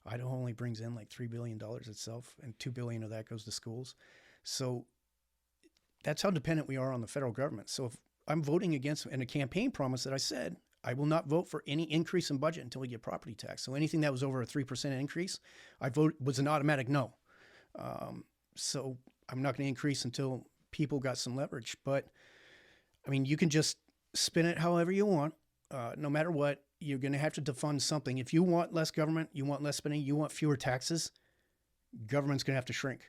Idaho only brings in like $3 billion itself, and $2 billion of that goes to schools. So that's how dependent we are on the federal government. So if I'm voting against, in a campaign promise that I said, I will not vote for any increase in budget until we get property tax. So anything that was over a 3% increase, was an automatic no. So I'm not going to increase until people got some leverage. But I mean, you can just spin it however you want. No matter what, you're going to have to defund something. If you want less government, you want less spending, you want fewer taxes, government's going to have to shrink.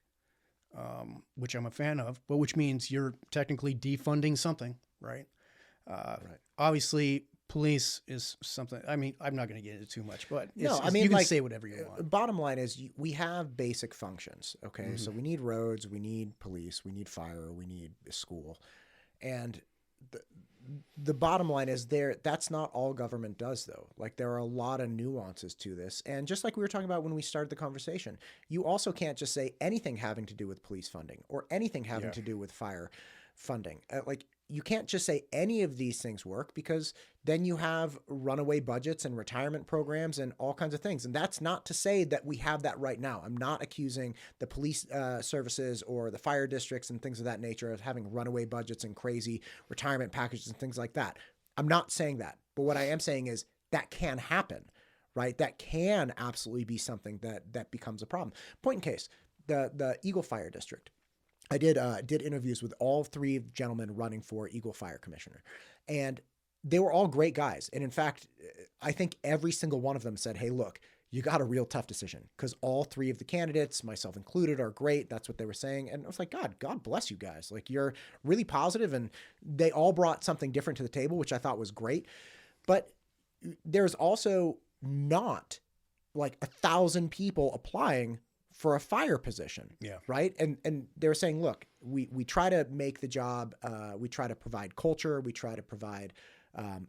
Which I'm a fan of, but which means you're technically defunding something, right? Obviously, police is something. I mean, I'm not going to get into too much, but you can say whatever you want. Bottom line is, we have basic functions. Okay, so we need roads, we need police, we need fire, we need a school, and the bottom line is that's not all government does, though. Like, there are a lot of nuances to this. And just like we were talking about when we started the conversation, you also can't just say anything having to do with police funding or anything having to do with fire funding. Like, you can't just say any of these things work, because then you have runaway budgets and retirement programs and all kinds of things. And that's not to say that we have that right now. I'm not accusing the police services or the fire districts and things of that nature of having runaway budgets and crazy retirement packages and things like that. I'm not saying that. But what I am saying is that can happen, right? That can absolutely be something that becomes a problem. Point in case, the Eagle Fire District. I did interviews with all three gentlemen running for Eagle Fire Commissioner, and they were all great guys. And in fact, I think every single one of them said, hey, look, you got a real tough decision, because all three of the candidates, myself included, are great. That's what they were saying. And I was like, God bless you guys. Like, you're really positive, and they all brought something different to the table, which I thought was great. But there's also not like 1,000 people applying for a fire position. Yeah. Right. And they're saying, look, we try to make the job, we try to provide culture, we try to provide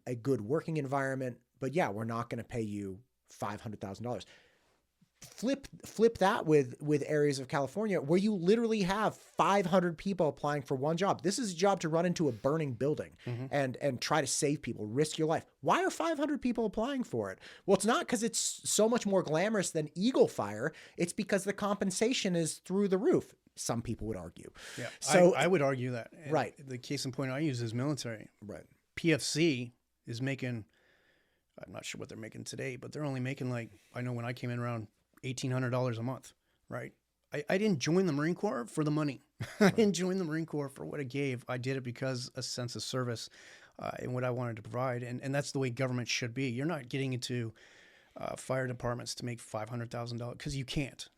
a good working environment, but yeah, we're not going to pay you $500,000. Flip that with areas of California where you literally have 500 people applying for one job. This is a job to run into a burning building and try to save people, risk your life. Why are 500 people applying for it? Well, it's not because it's so much more glamorous than Eagle Fire. It's because the compensation is through the roof. Some people would argue. Yeah, so I would argue that. And right. The case in point I use is military. Right. PFC is making, I'm not sure what they're making today, but they're only making, like, I know when I came in, around $1,800 a month, right? I didn't join the Marine Corps for the money. I didn't join the Marine Corps for what it gave. I did it because a sense of service and what I wanted to provide. And that's the way government should be. You're not getting into fire departments to make $500,000 because you can't.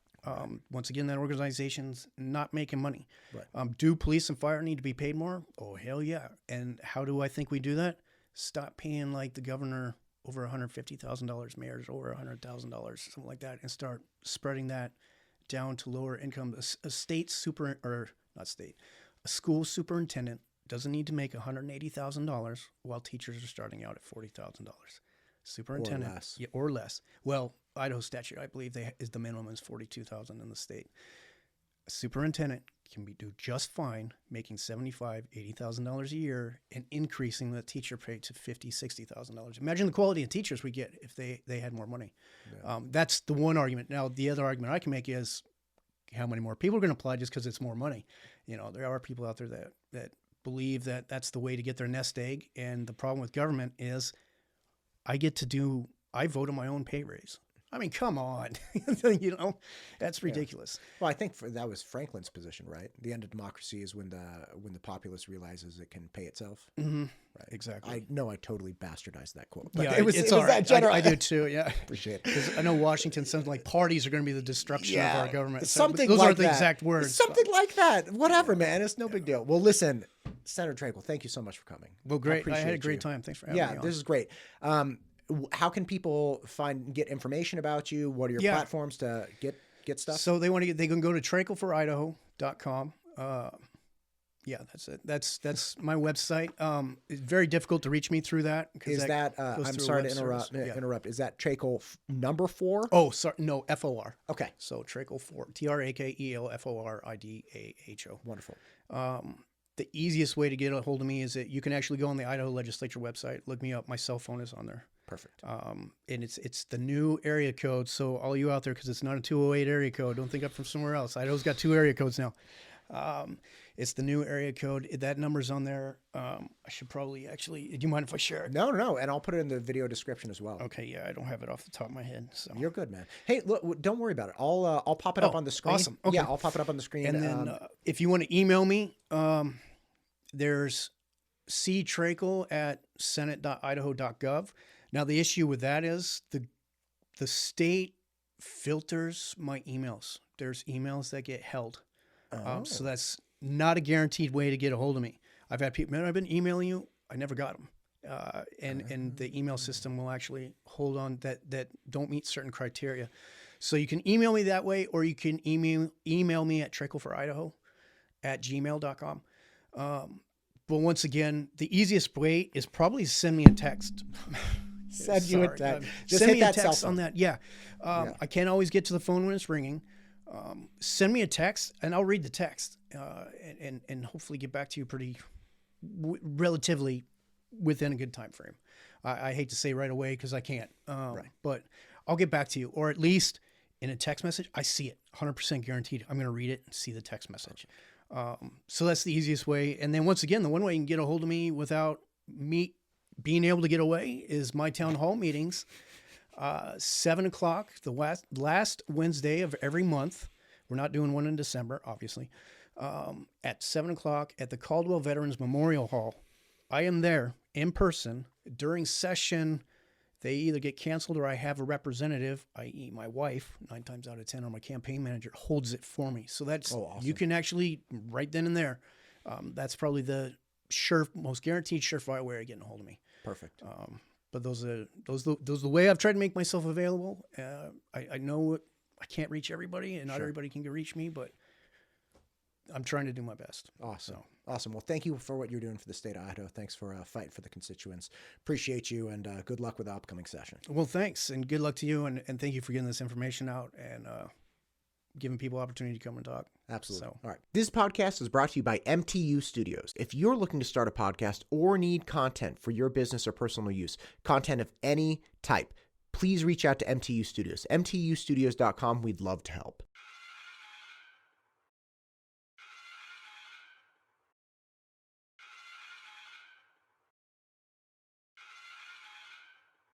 Once again, that organization's not making money. Right. Do police and fire need to be paid more? Oh, hell yeah. And how do I think we do that? Stop paying like the governor over $150,000, mayors over $100,000, something like that, and start spreading that down to lower income. A school superintendent doesn't need to make $180,000 while teachers are starting out at $40,000. Superintendent or less. Well, Idaho statute, I believe is the minimum is $42,000 in the state. A superintendent can do just fine making $75,000, $80,000 a year and increasing the teacher pay to $50,000, $60,000. Imagine the quality of teachers we get if they had more money. Yeah. That's the one argument. Now, the other argument I can make is how many more people are going to apply just because it's more money. There are people out there that believe that that's the way to get their nest egg. And the problem with government is I vote on my own pay raise. I mean, come on, that's ridiculous. Yeah. Well, I think that was Franklin's position, right? The end of democracy is when the populace realizes it can pay itself. Mm-hmm. Right. Exactly. I know I totally bastardized that quote. But yeah, it was right. that general. I do too. Yeah, appreciate it. Because I know Washington sounds like parties are going to be the destruction of our government. Something those like aren't that. The exact words. Something like that. Whatever, man. It's no big deal. Well, listen, Senator Trakel, thank you so much for coming. Well, great. I had a great time. Thanks for having me on. Yeah, this is great. How can people get information about you? What are your platforms to get stuff? So they can go to trakelforidaho.com. Yeah, that's it. That's my website. It's very difficult to reach me through that. Is that I'm sorry to interrupt. Is that Trakel number 4? Oh, sorry. No, FOR. Okay. So Trakel 4. TRAKEL FORIDAHO. Wonderful. The easiest way to get a hold of me is that you can actually go on the Idaho Legislature website, look me up. My cell phone is on there. Perfect. And it's the new area code. So all you out there, because it's not a 208 area code, don't think I'm from somewhere else. Idaho's got 2 area codes now. It's the new area code. That number's on there. I should probably actually, do you mind if I share it? No. And I'll put it in the video description as well. Okay. Yeah. I don't have it off the top of my head. So you're good, man. Hey, look, don't worry about it. I'll pop it up on the screen. Awesome. Okay. Yeah, I'll pop it up on the screen. And then if you want to email me, there's ctrakel@senate.idaho.gov. Now, the issue with that is the state filters my emails. There's emails that get held. So that's not a guaranteed way to get a hold of me. I've had people, man, I've been emailing you. I never got them. And the email system will actually hold on that don't meet certain criteria. So you can email me that way, or you can email me at trakelforIdaho@gmail.com. But once again, the easiest way is probably send me a text. Send you a text. Just send hit me that a text cell phone. on that. Yeah. I can't always get to the phone when it's ringing. Send me a text and I'll read the text and hopefully get back to you pretty relatively within a good time frame. I hate to say right away because I can't, but I'll get back to you, or at least in a text message, I see it 100% guaranteed. I'm going to read it and see the text message. So that's the easiest way. And then once again, the one way you can get a hold of me without me being able to get away is my town hall meetings. 7 o'clock, the last Wednesday of every month. We're not doing one in December, obviously. At 7 o'clock at the Caldwell Veterans Memorial Hall. I am there in person during session. They either get canceled or I have a representative, i.e. my wife, 9 times out of 10, or my campaign manager holds it for me. So that's, awesome. You can actually right then and there. That's probably the most guaranteed surefire way of getting a hold of me. Perfect. But those are the way I've tried to make myself available. I know I can't reach everybody, and not everybody can reach me, but I'm trying to do my best. Awesome. Awesome. Well, thank you for what you're doing for the state of Idaho. Thanks for fighting for the constituents. Appreciate you, and good luck with the upcoming session. Well, thanks, and good luck to you, and thank you for getting this information out and giving people opportunity to come and talk. Absolutely. All right. This podcast is brought to you by MTU Studios. If you're looking to start a podcast or need content for your business or personal use, content of any type, please reach out to MTU Studios. MTUstudios.com. We'd love to help.